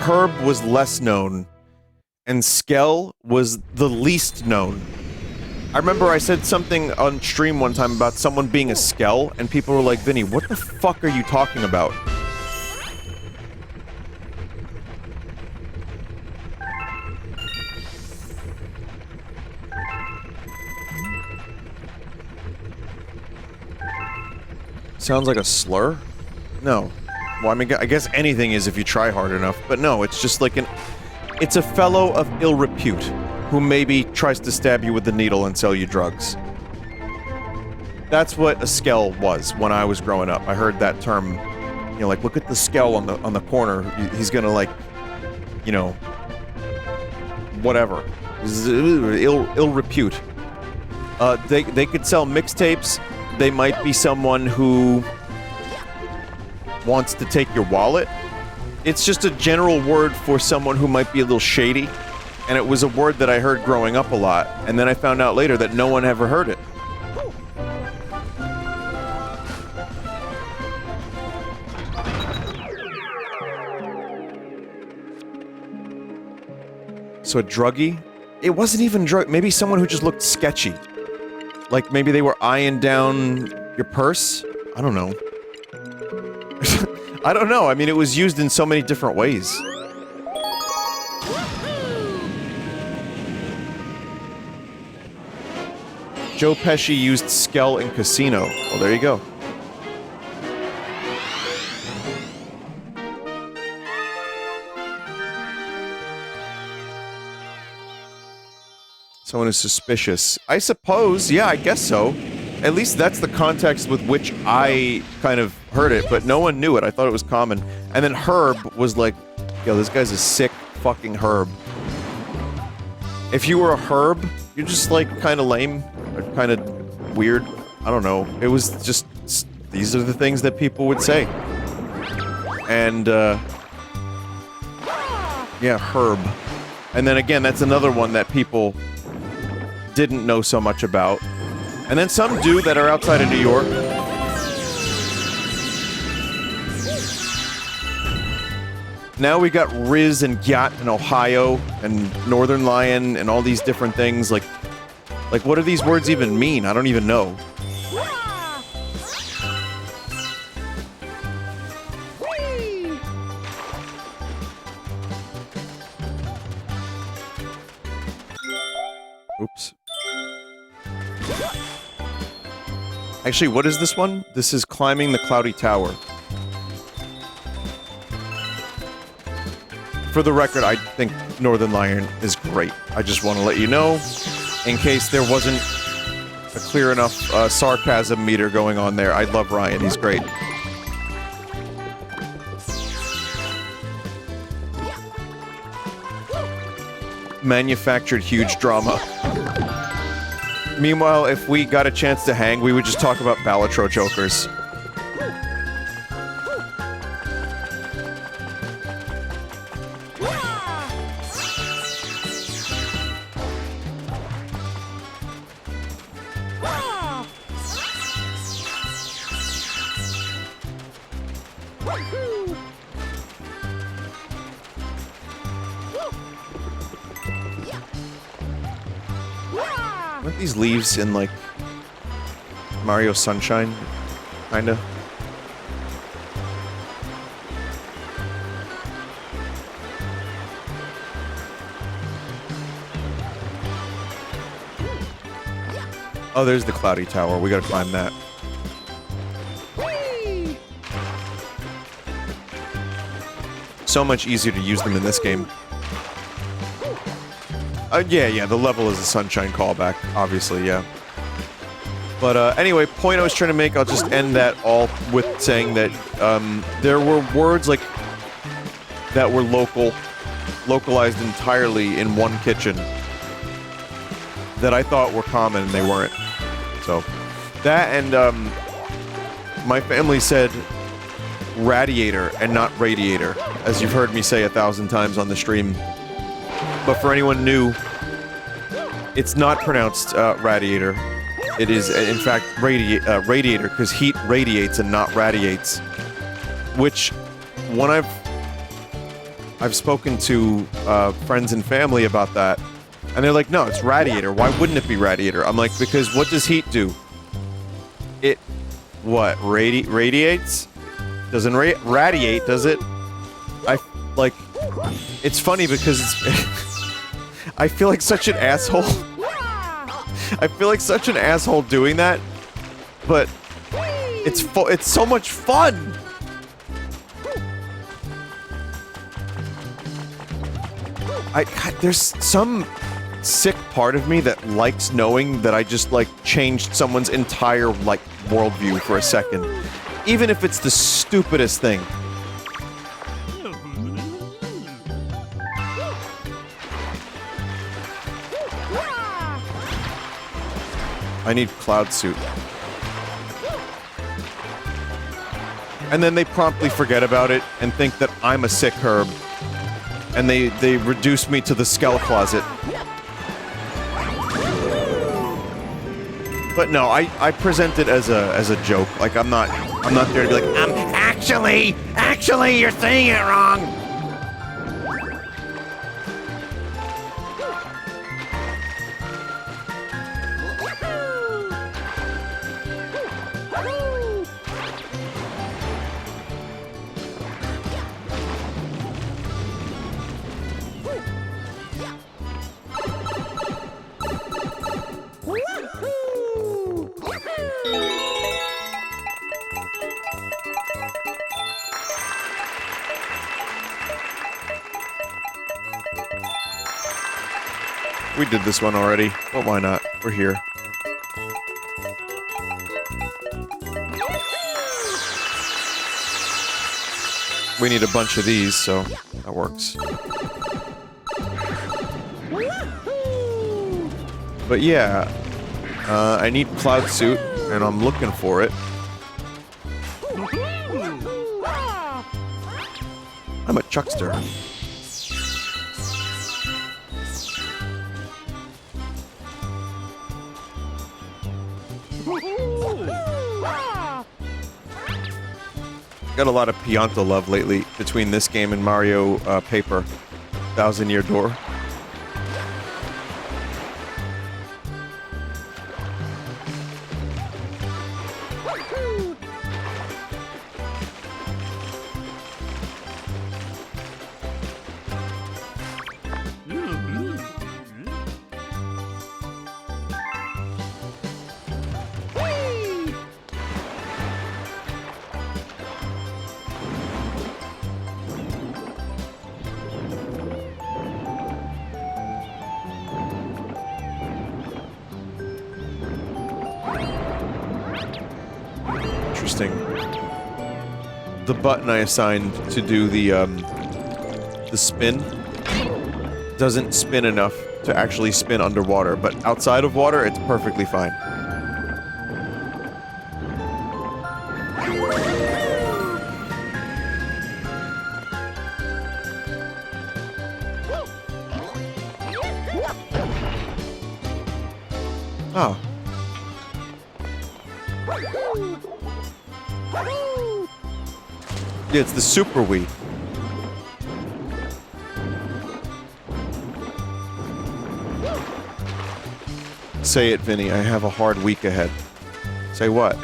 Speaker 1: Herb was less known, and skell was the least known. I remember I said something on stream one time about someone being a skell, and people were like, Vinny, what the fuck are you talking about? Sounds like a slur? No. Well, I mean, I guess anything is if you try hard enough, but no, it's just like it's a fellow of ill repute who maybe tries to stab you with the needle and sell you drugs. That's what a skell was when I was growing up. I heard that term, you know, like, look at the skell on the corner. He's gonna, like, you know, whatever. Ill repute. They could sell mixtapes. They might be someone who wants to take your wallet. It's just a general word for someone who might be a little shady, and it was a word that I heard growing up a lot, and then I found out later that no one ever heard it. So a druggie? It wasn't even drug. Maybe someone who just looked sketchy. Like maybe they were eyeing down your purse? I don't know. I don't know. I mean, it was used in so many different ways. Joe Pesci used skell in Casino. Well, there you go. Someone is suspicious. I suppose. Yeah, I guess so. At least that's the context with which I kind of heard it, but no one knew it. I thought it was common. And then Herb was like, yo, this guy's a sick fucking Herb. If you were a Herb, you're just like kind of lame, or kind of weird. I don't know. It was just, these are the things that people would say. And, yeah, Herb. And then again, that's another one that people didn't know so much about. And then some do that are outside of New York. Now we got Riz and Gyat in Ohio, and Northern Lion, and all these different things. Like, what do these words even mean? I don't even know. Oops. Actually, what is this one? This is climbing the Cloudy Tower. For the record, I think Northern Lion is great. I just want to let you know, in case there wasn't a clear enough sarcasm meter going on there. I love Ryan, he's great. Manufactured huge drama. Meanwhile, if we got a chance to hang, we would just talk about Balatro jokers. Aren't these leaves in, like, Mario Sunshine? Kinda. Oh, there's the Cloudy Tower. We gotta climb that. So much easier to use them in this game. Yeah, the level is a Sunshine callback, obviously, yeah. But, anyway, point I was trying to make, I'll just end that all with saying that, there were words, like, that were localized entirely in one kitchen that I thought were common, and they weren't. So, that and, my family said radiator and not radiator, as you've heard me say 1,000 times on the stream. But for anyone new, it's not pronounced radiator. It is, in fact, radiator, because heat radiates and not radiates. Which, when I've spoken to friends and family about that, and they're like, no, it's radiator. Why wouldn't it be radiator? I'm like, because what does heat do? It, what, radiates? Doesn't radiate, does it? Like, it's funny because it's... I feel like such an asshole. I feel like such an asshole doing that, but it's so much fun! There's some sick part of me that likes knowing that I just, like, changed someone's entire, like, worldview for a second. Even if it's the stupidest thing. I need Cloud Suit. And then they promptly forget about it and think that I'm a sick Herb. And they reduce me to the Skell Closet. But no, I present it as a joke. Like, I'm not there to be like, actually, you're saying it wrong. We did this one already, but why not? We're here. We need a bunch of these, so that works. But yeah, I need Cloud Suit, and I'm looking for it. I'm a chuckster. Got a lot of Pianta love lately between this game and Mario Paper, 1000-Year Door. Interesting. The button I assigned to do the spin doesn't spin enough to actually spin underwater, but outside of water, it's perfectly fine. Oh. Yeah, it's the Super Wii. Say it, Vinny. I have a hard week ahead. Say what?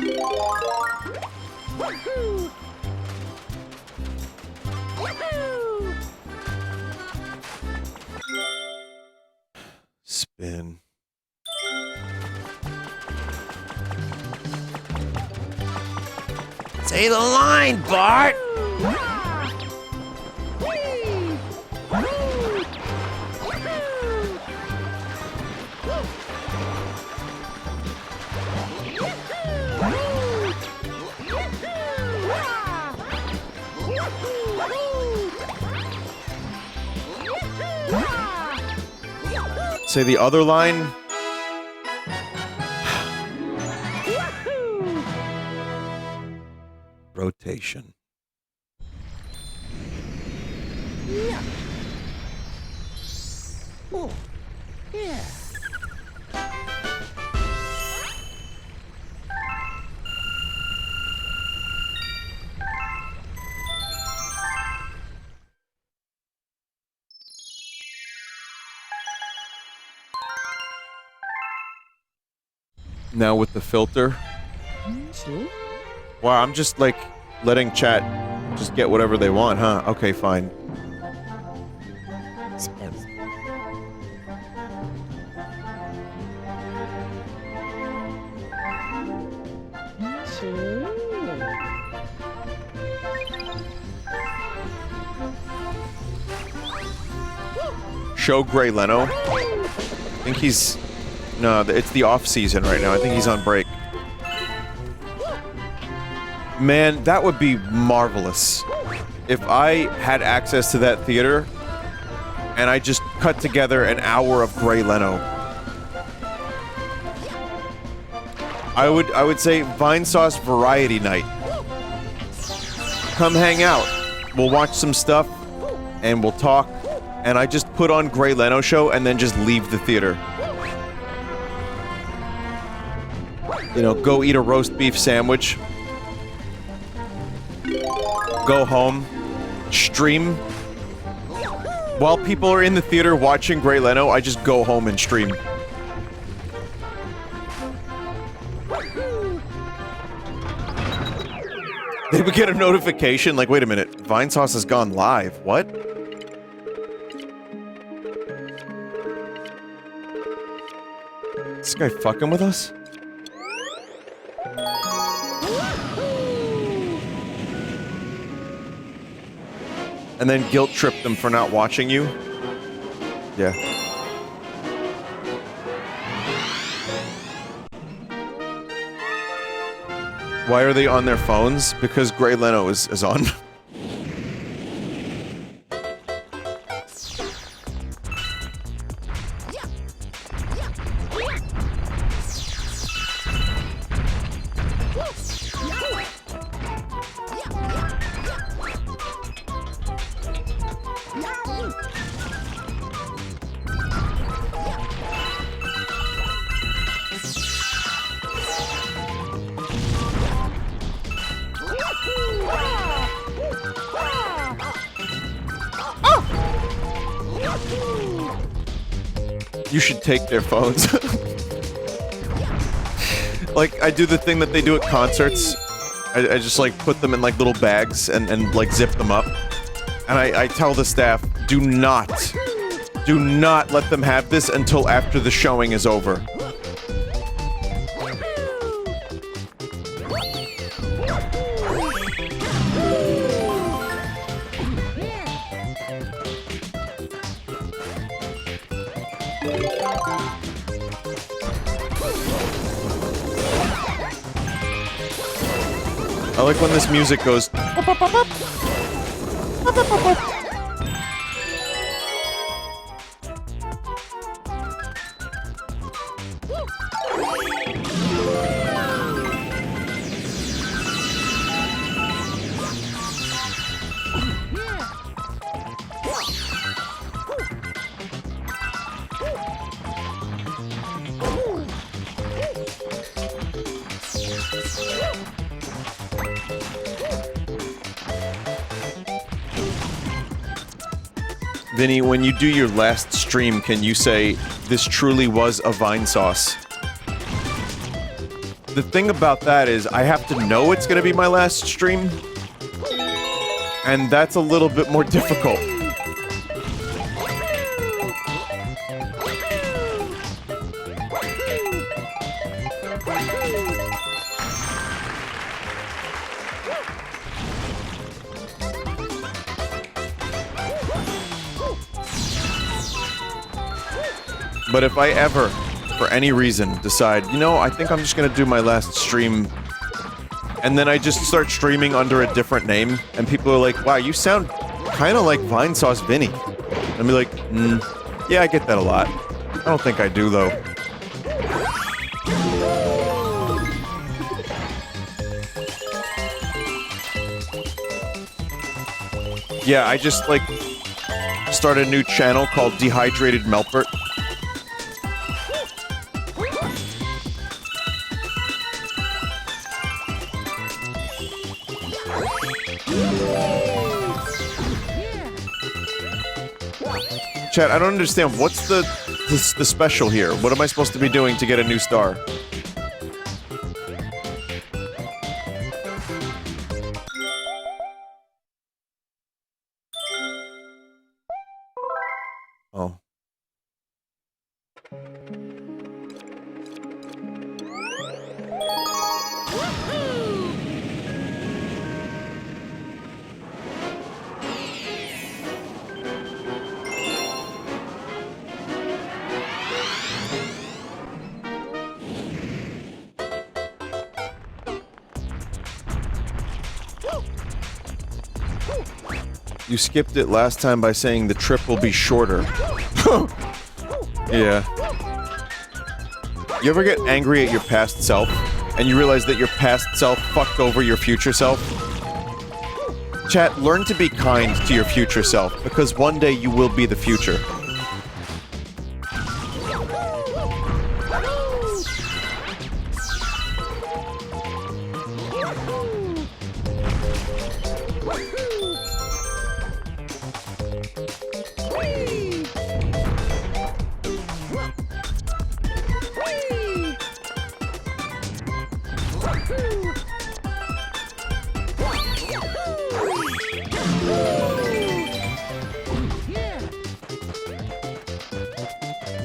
Speaker 1: Spin.
Speaker 2: Say the line, Bart!
Speaker 1: Say the other line. Rotation.
Speaker 2: Yeah. Oh, yeah.
Speaker 1: Now with the filter. Wow, I'm just like letting chat just get whatever they want, huh? Okay, fine. Show Gray Leno. I think he's... No, it's the off-season right now. I think he's on break. Man, that would be marvelous. If I had access to that theater, and I just cut together an hour of Gray Leno. I would say Vinesauce Variety Night. Come hang out. We'll watch some stuff, and we'll talk, and I just put on Gray Leno show and then just leave the theater. You know, go eat a roast beef sandwich. Go home. Stream. While people are in the theater watching Gray Leno, I just go home and stream. They would get a notification like, wait a minute, Vinesauce has gone live. What? This guy fucking with us? And then guilt trip them for not watching you? Yeah. Why are they on their phones? Because Gray Leno is on. You should take their phones. Like, I do the thing that they do at concerts. I just, like, put them in, like, little bags and like, zip them up. And I tell the staff, do not let them have this until after the showing is over. I like when this music goes. Vinny, when you do your last stream, can you say, this truly was a Vinesauce? The thing about that is, I have to know it's gonna be my last stream, and that's a little bit more difficult. But if I ever, for any reason, decide, you know, I think I'm just gonna do my last stream, and then I just start streaming under a different name, and people are like, wow, you sound kinda like Vinesauce Vinny. And I'll be like, yeah, I get that a lot. I don't think I do, though. Yeah, I just, like, started a new channel called Dehydrated Melpert. Chat, I don't understand. What's the special here? What am I supposed to be doing to get a new star? Oh. You skipped it last time by saying the trip will be shorter. Yeah. You ever get angry at your past self, and you realize that your past self fucked over your future self? Chat, learn to be kind to your future self, because one day you will be the future.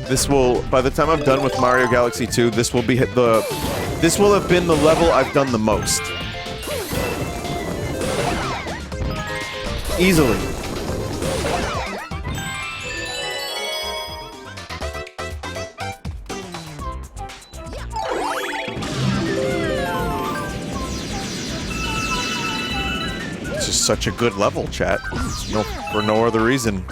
Speaker 1: This will, by the time I'm done with Mario Galaxy 2, this will be this will have been the level I've done the most. Easily. It's just such a good level, chat. For no other reason.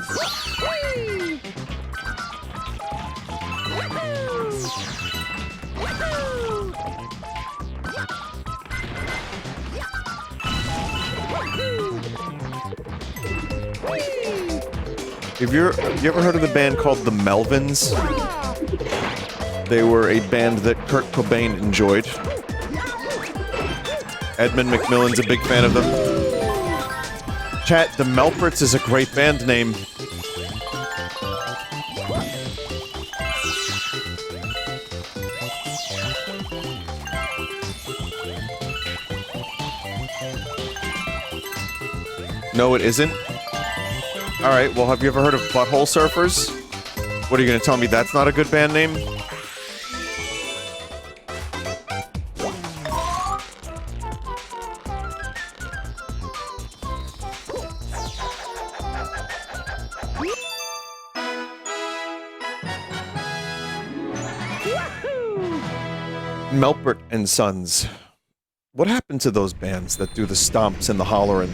Speaker 1: Have you ever heard of the band called the Melvins? They were a band that Kurt Cobain enjoyed. Edmund McMillan's a big fan of them. Chat, the Melperts is a great band name. No, it isn't? Alright, well, have you ever heard of Butthole Surfers? What, are you gonna tell me that's not a good band name? Melpert and Sons. What happened to those bands that do the stomps and the hollering,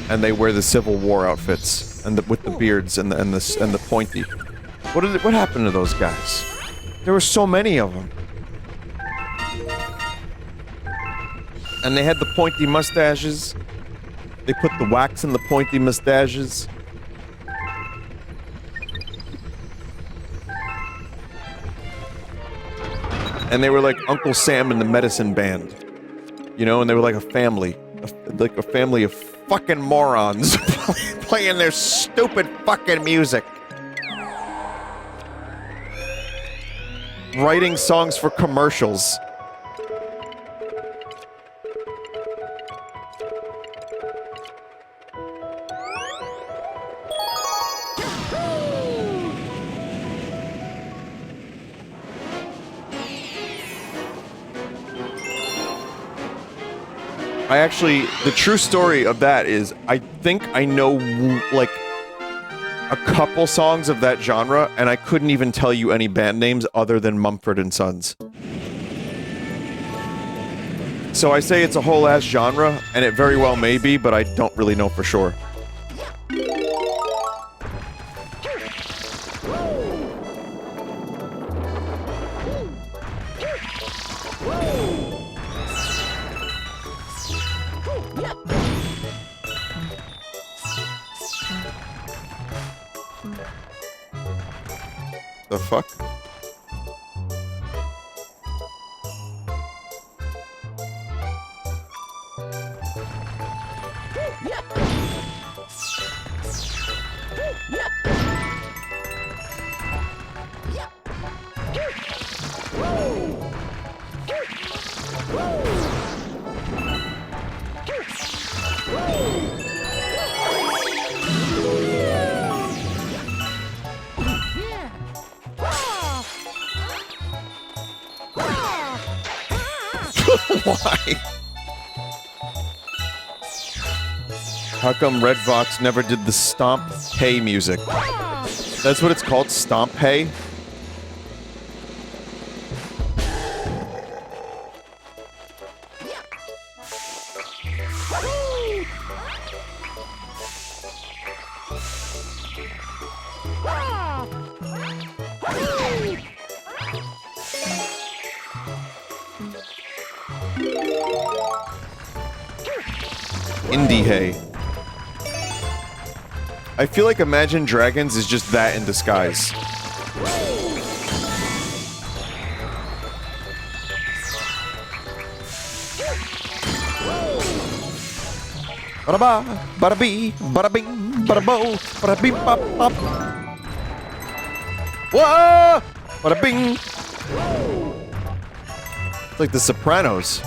Speaker 1: and they wear the Civil War outfits and with the beards and the pointy? What happened to those guys? There were so many of them, and they had the pointy mustaches. They put the wax in the pointy mustaches. And they were like Uncle Sam and the Medicine Band. You know, and they were like a family. Like a family of fucking morons playing their stupid fucking music. Writing songs for commercials. I actually, the true story of that is, I think I know, like, a couple songs of that genre, and I couldn't even tell you any band names other than Mumford and Sons. So I say it's a whole ass genre, and it very well may be, but I don't really know for sure. The fuck? Why? How come Red Vox never did the Stomp Hey music? That's what it's called? Stomp Hey? Indie Hay. I feel like Imagine Dragons is just that in disguise. Bada ba, bada bee, bada bing, bada bo, bada bing, bop, bop. Whoa! Bada bing. It's like The Sopranos.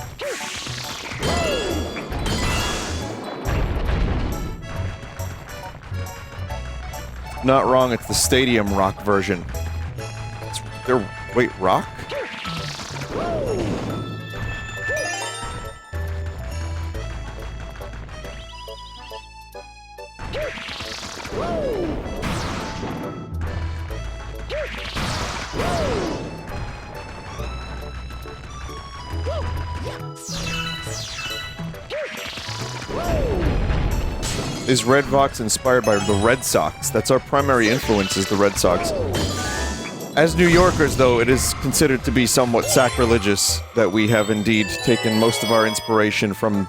Speaker 1: Not wrong, it's the Stadium Rock version. Wait, rock? Is Red Vox inspired by the Red Sox? That's our primary influence, is the Red Sox. As New Yorkers, though, it is considered to be somewhat sacrilegious that we have indeed taken most of our inspiration from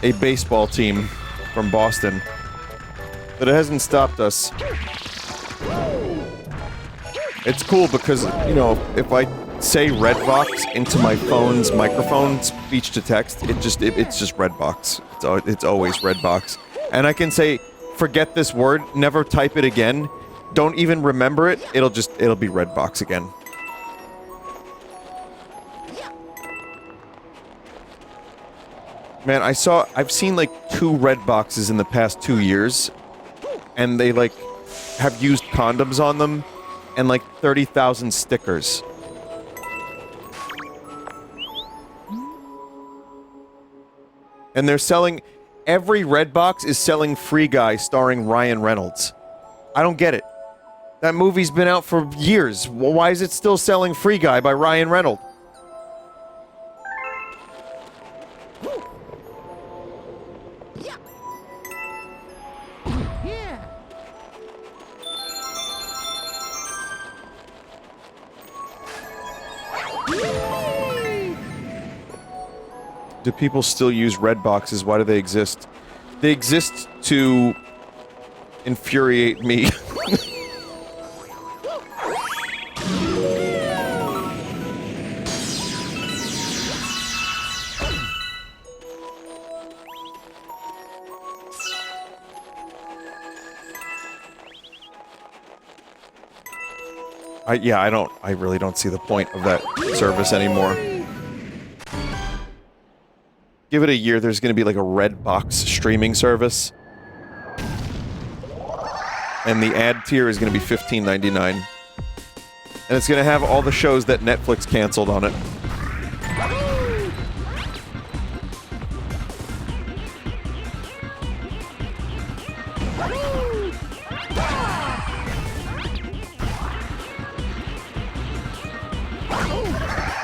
Speaker 1: a baseball team from Boston. But it hasn't stopped us. It's cool because, you know, if I say Red Vox into my phone's microphone, speech to text, it's just Red Vox. It's always Red Vox. And I can say, forget this word, never type it again, don't even remember it, it'll be Red Box again. Man, I've seen like 2 red boxes in the past 2 years, and they like have used condoms on them, and like 30,000 stickers. And they're selling, every red box is selling Free Guy starring Ryan Reynolds. I don't get it. That movie's been out for years. Well, why is it still selling Free Guy by Ryan Reynolds?
Speaker 2: Yeah.
Speaker 1: Do people still use red boxes? Why do they exist? They exist to infuriate me. I really don't see the point of that service anymore. Give it a year, there's gonna be like a red box streaming service. And the ad tier is gonna be $15.99. And it's gonna have all the shows that Netflix canceled on it.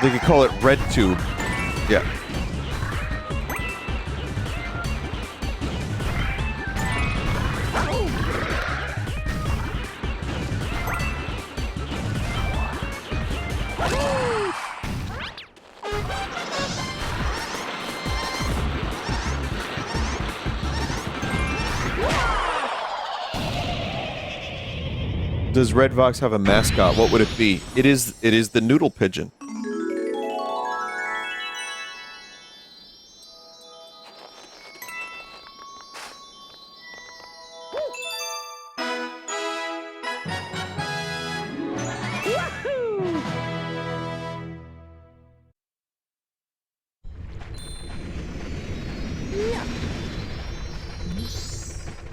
Speaker 1: They could call it RedTube. Yeah. Does Redvox have a mascot? What would it be? It is the noodle pigeon.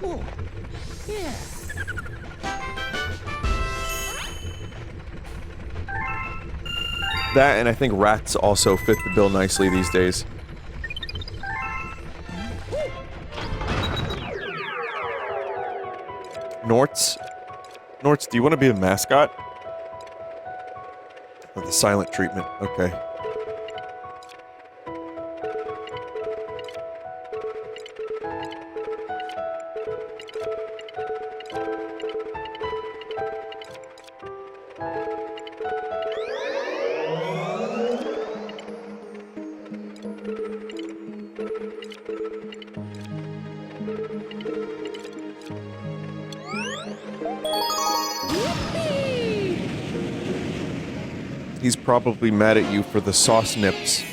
Speaker 2: Oh, yeah.
Speaker 1: That, and I think rats also fit the bill nicely these days. Norts? Norts, do you want to be a mascot? Oh, the silent treatment. Okay. He's probably mad at you for the sauce nips.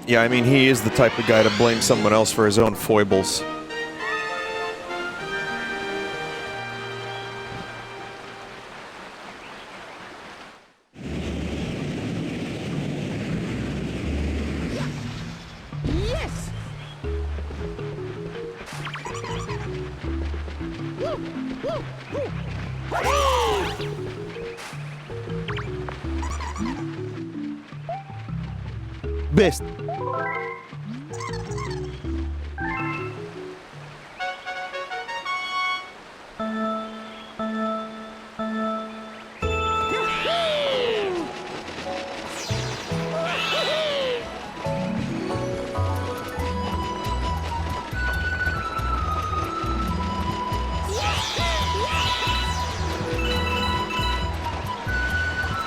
Speaker 1: Yeah, I mean, he is the type of guy to blame someone else for his own foibles.
Speaker 2: Yes.
Speaker 1: Best.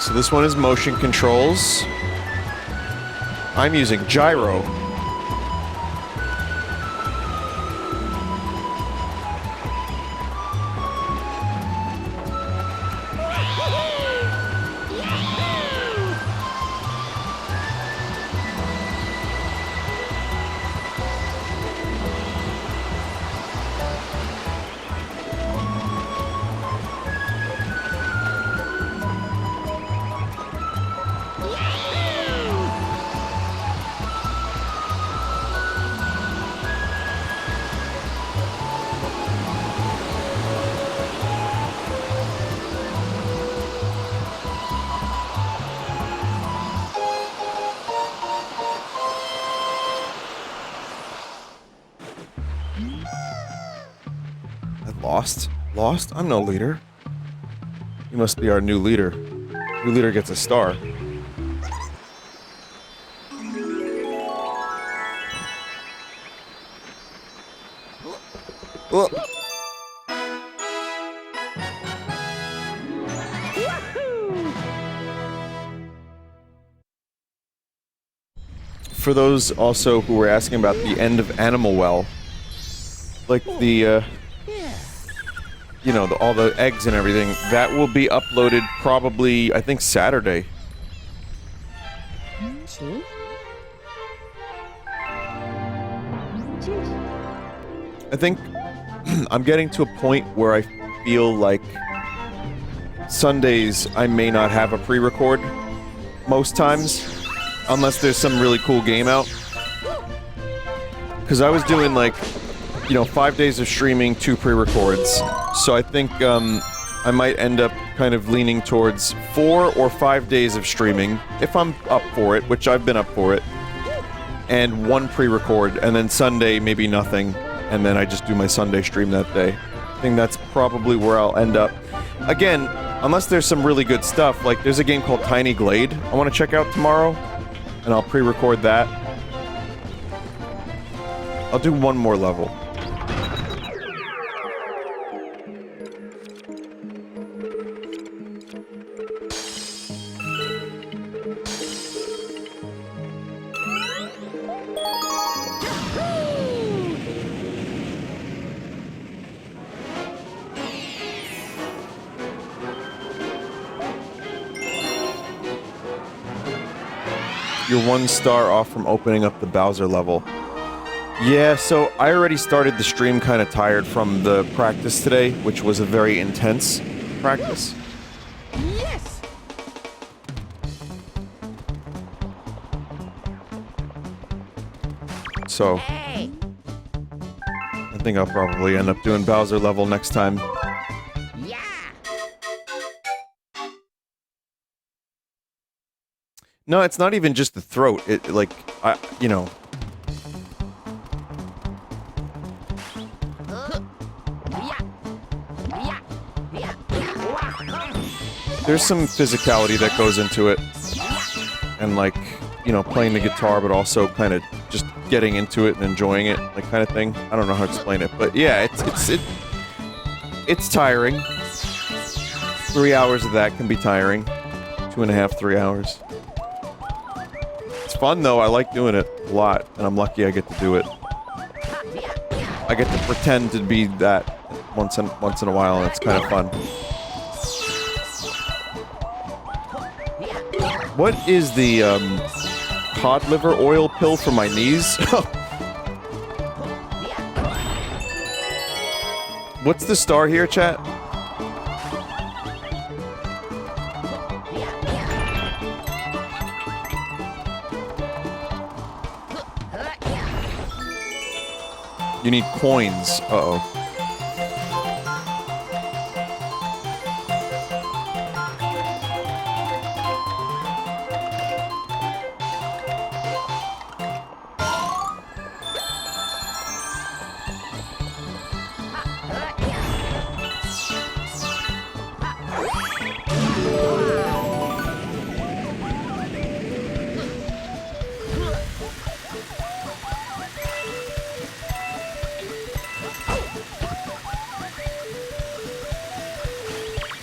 Speaker 1: So this one is motion controls. I'm using gyro. Lost? Lost? I'm no leader. You must be our new leader. New leader gets a star. Oh. For those also who were asking about the end of Animal Well, like the, you know, all the eggs and everything, that will be uploaded probably, I think, Saturday. I think I'm getting to a point where I feel like Sundays I may not have a pre-record most times. Unless there's some really cool game out. Because I was doing, like, you know, 5 days of streaming, 2 pre-records. So I think, I might end up kind of leaning towards 4 or 5 days of streaming, if I'm up for it, which I've been up for it. And 1 pre-record, and then Sunday, maybe nothing. And then I just do my Sunday stream that day. I think that's probably where I'll end up. Again, unless there's some really good stuff, like, there's a game called Tiny Glade I want to check out tomorrow. And I'll pre-record that. I'll do 1 more level. You're 1 star off from opening up the Bowser level. Yeah, so I already started the stream kind of tired from the practice today, which was a very intense practice.
Speaker 2: Yes.
Speaker 1: So,
Speaker 2: Hey.
Speaker 1: I think I'll probably end up doing Bowser level next time.
Speaker 2: Yeah.
Speaker 1: No, it's not even just the throat. It, like, you know. There's some physicality that goes into it. And, like, you know, playing the guitar, but also kind of just getting into it and enjoying it, like, kind of thing. I don't know how to explain it, but yeah, it's tiring. 3 hours of that can be tiring. 2.5, 3 hours. It's fun, though. I like doing it a lot, and I'm lucky I get to do it. I get to pretend to be that once in a while, and it's kind of fun. What is the, cod liver oil pill for my knees? What's the star here, chat? You need coins. Uh-oh.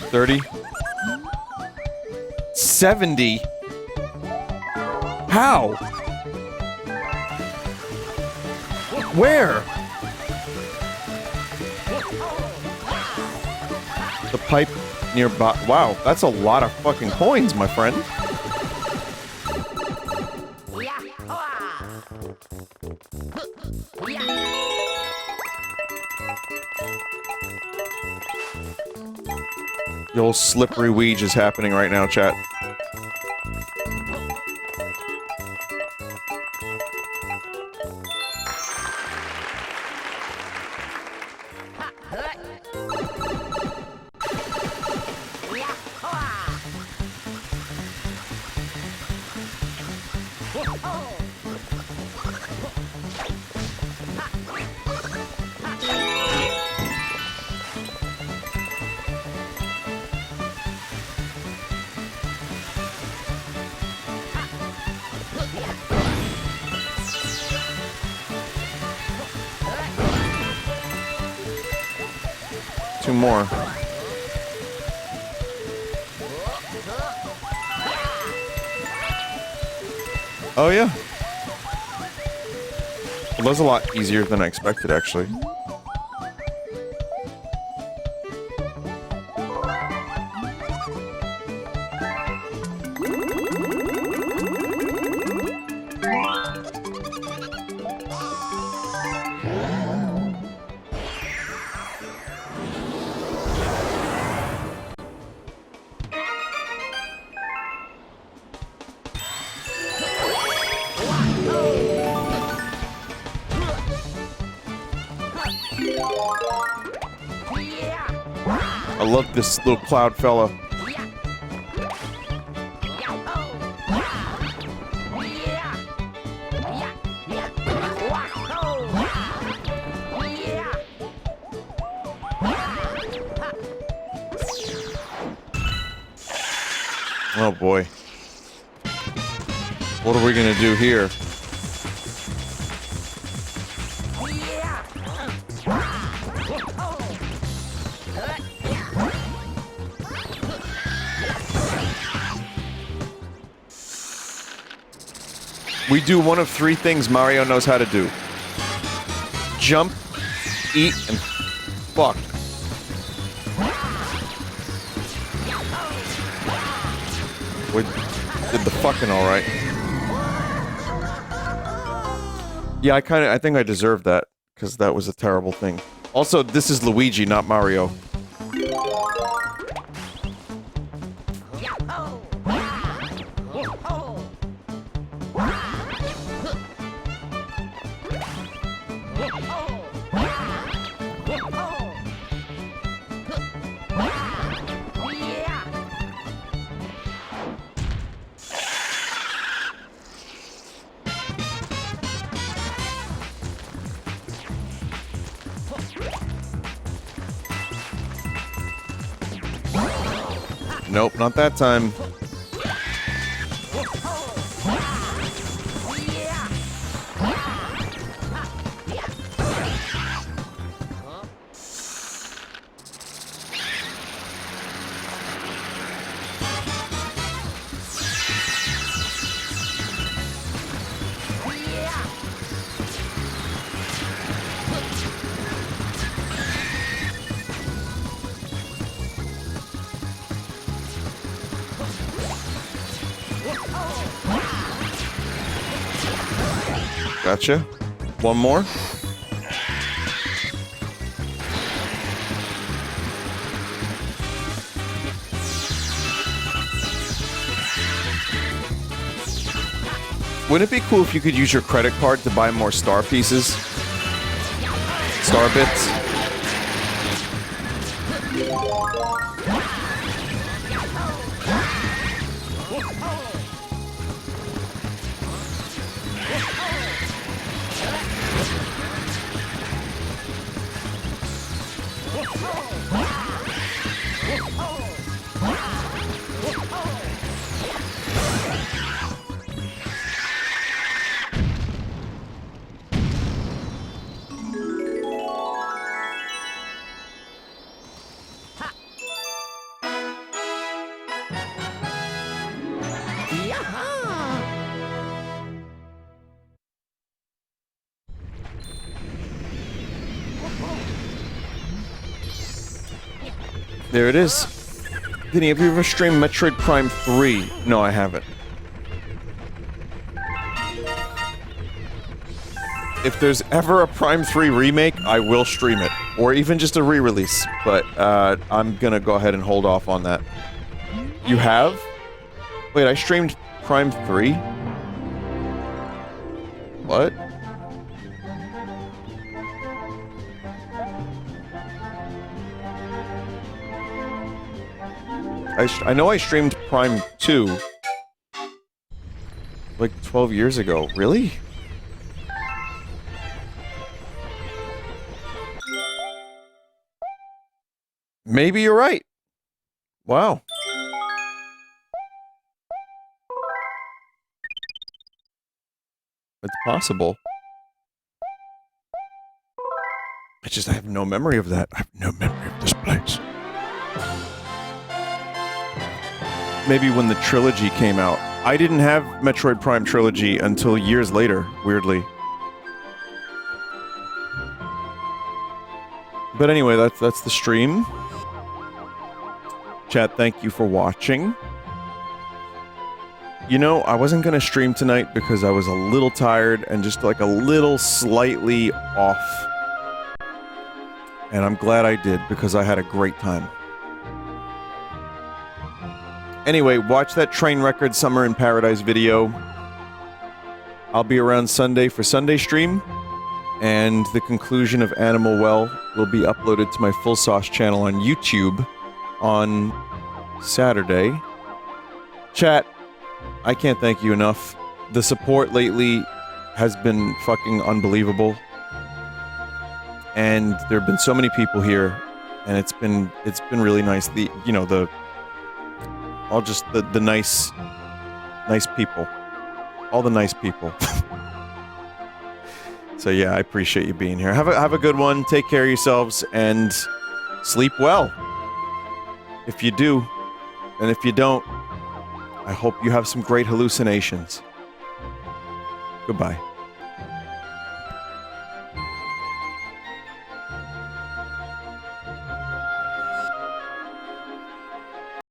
Speaker 1: $30. $70? How? Where? The pipe nearby. Wow, that's a lot of fucking coins, my friend. The old slippery weege is happening right now, chat. 2 more. Oh, yeah. Well, that was a lot easier than I expected, actually. I love this little cloud fella. Oh boy. What are we gonna do here? We do one of 3 things Mario knows how to do. Jump, eat, and fuck. We did the fucking alright. Yeah, I think I deserved that, because that was a terrible thing. Also, this is Luigi, not Mario. Nope, not that time. Gotcha. One more. Wouldn't it be cool if you could use your credit card to buy more star pieces? Star bits? There it is. Vinny, have you ever streamed Metroid Prime 3? No, I haven't. If there's ever a Prime 3 remake, I will stream it. Or even just a re-release. But, I'm gonna go ahead and hold off on that. You have? Wait, I streamed Prime 3? What? I know I streamed Prime 2 like 12 years ago. Really? Maybe you're right. Wow. It's possible. I have no memory of that. I have no memory of this place. Maybe when the trilogy came out. I didn't have Metroid Prime Trilogy until years later, weirdly. But anyway, that's the stream. Chat, thank you for watching. You know, I wasn't gonna stream tonight because I was a little tired and just like a little slightly off. And I'm glad I did because I had a great time. Anyway, watch that Trainwreck Summer in Paradise video. I'll be around Sunday for Sunday stream. And the conclusion of Animal Well will be uploaded to my Full Sauce channel on YouTube on Saturday. Chat, I can't thank you enough. The support lately has been fucking unbelievable. And there have been so many people here, and it's been really nice. The nice people. All the nice people. So yeah, I appreciate you being here. Have a good one. Take care of yourselves and sleep well. If you do, and if you don't, I hope you have some great hallucinations. Goodbye.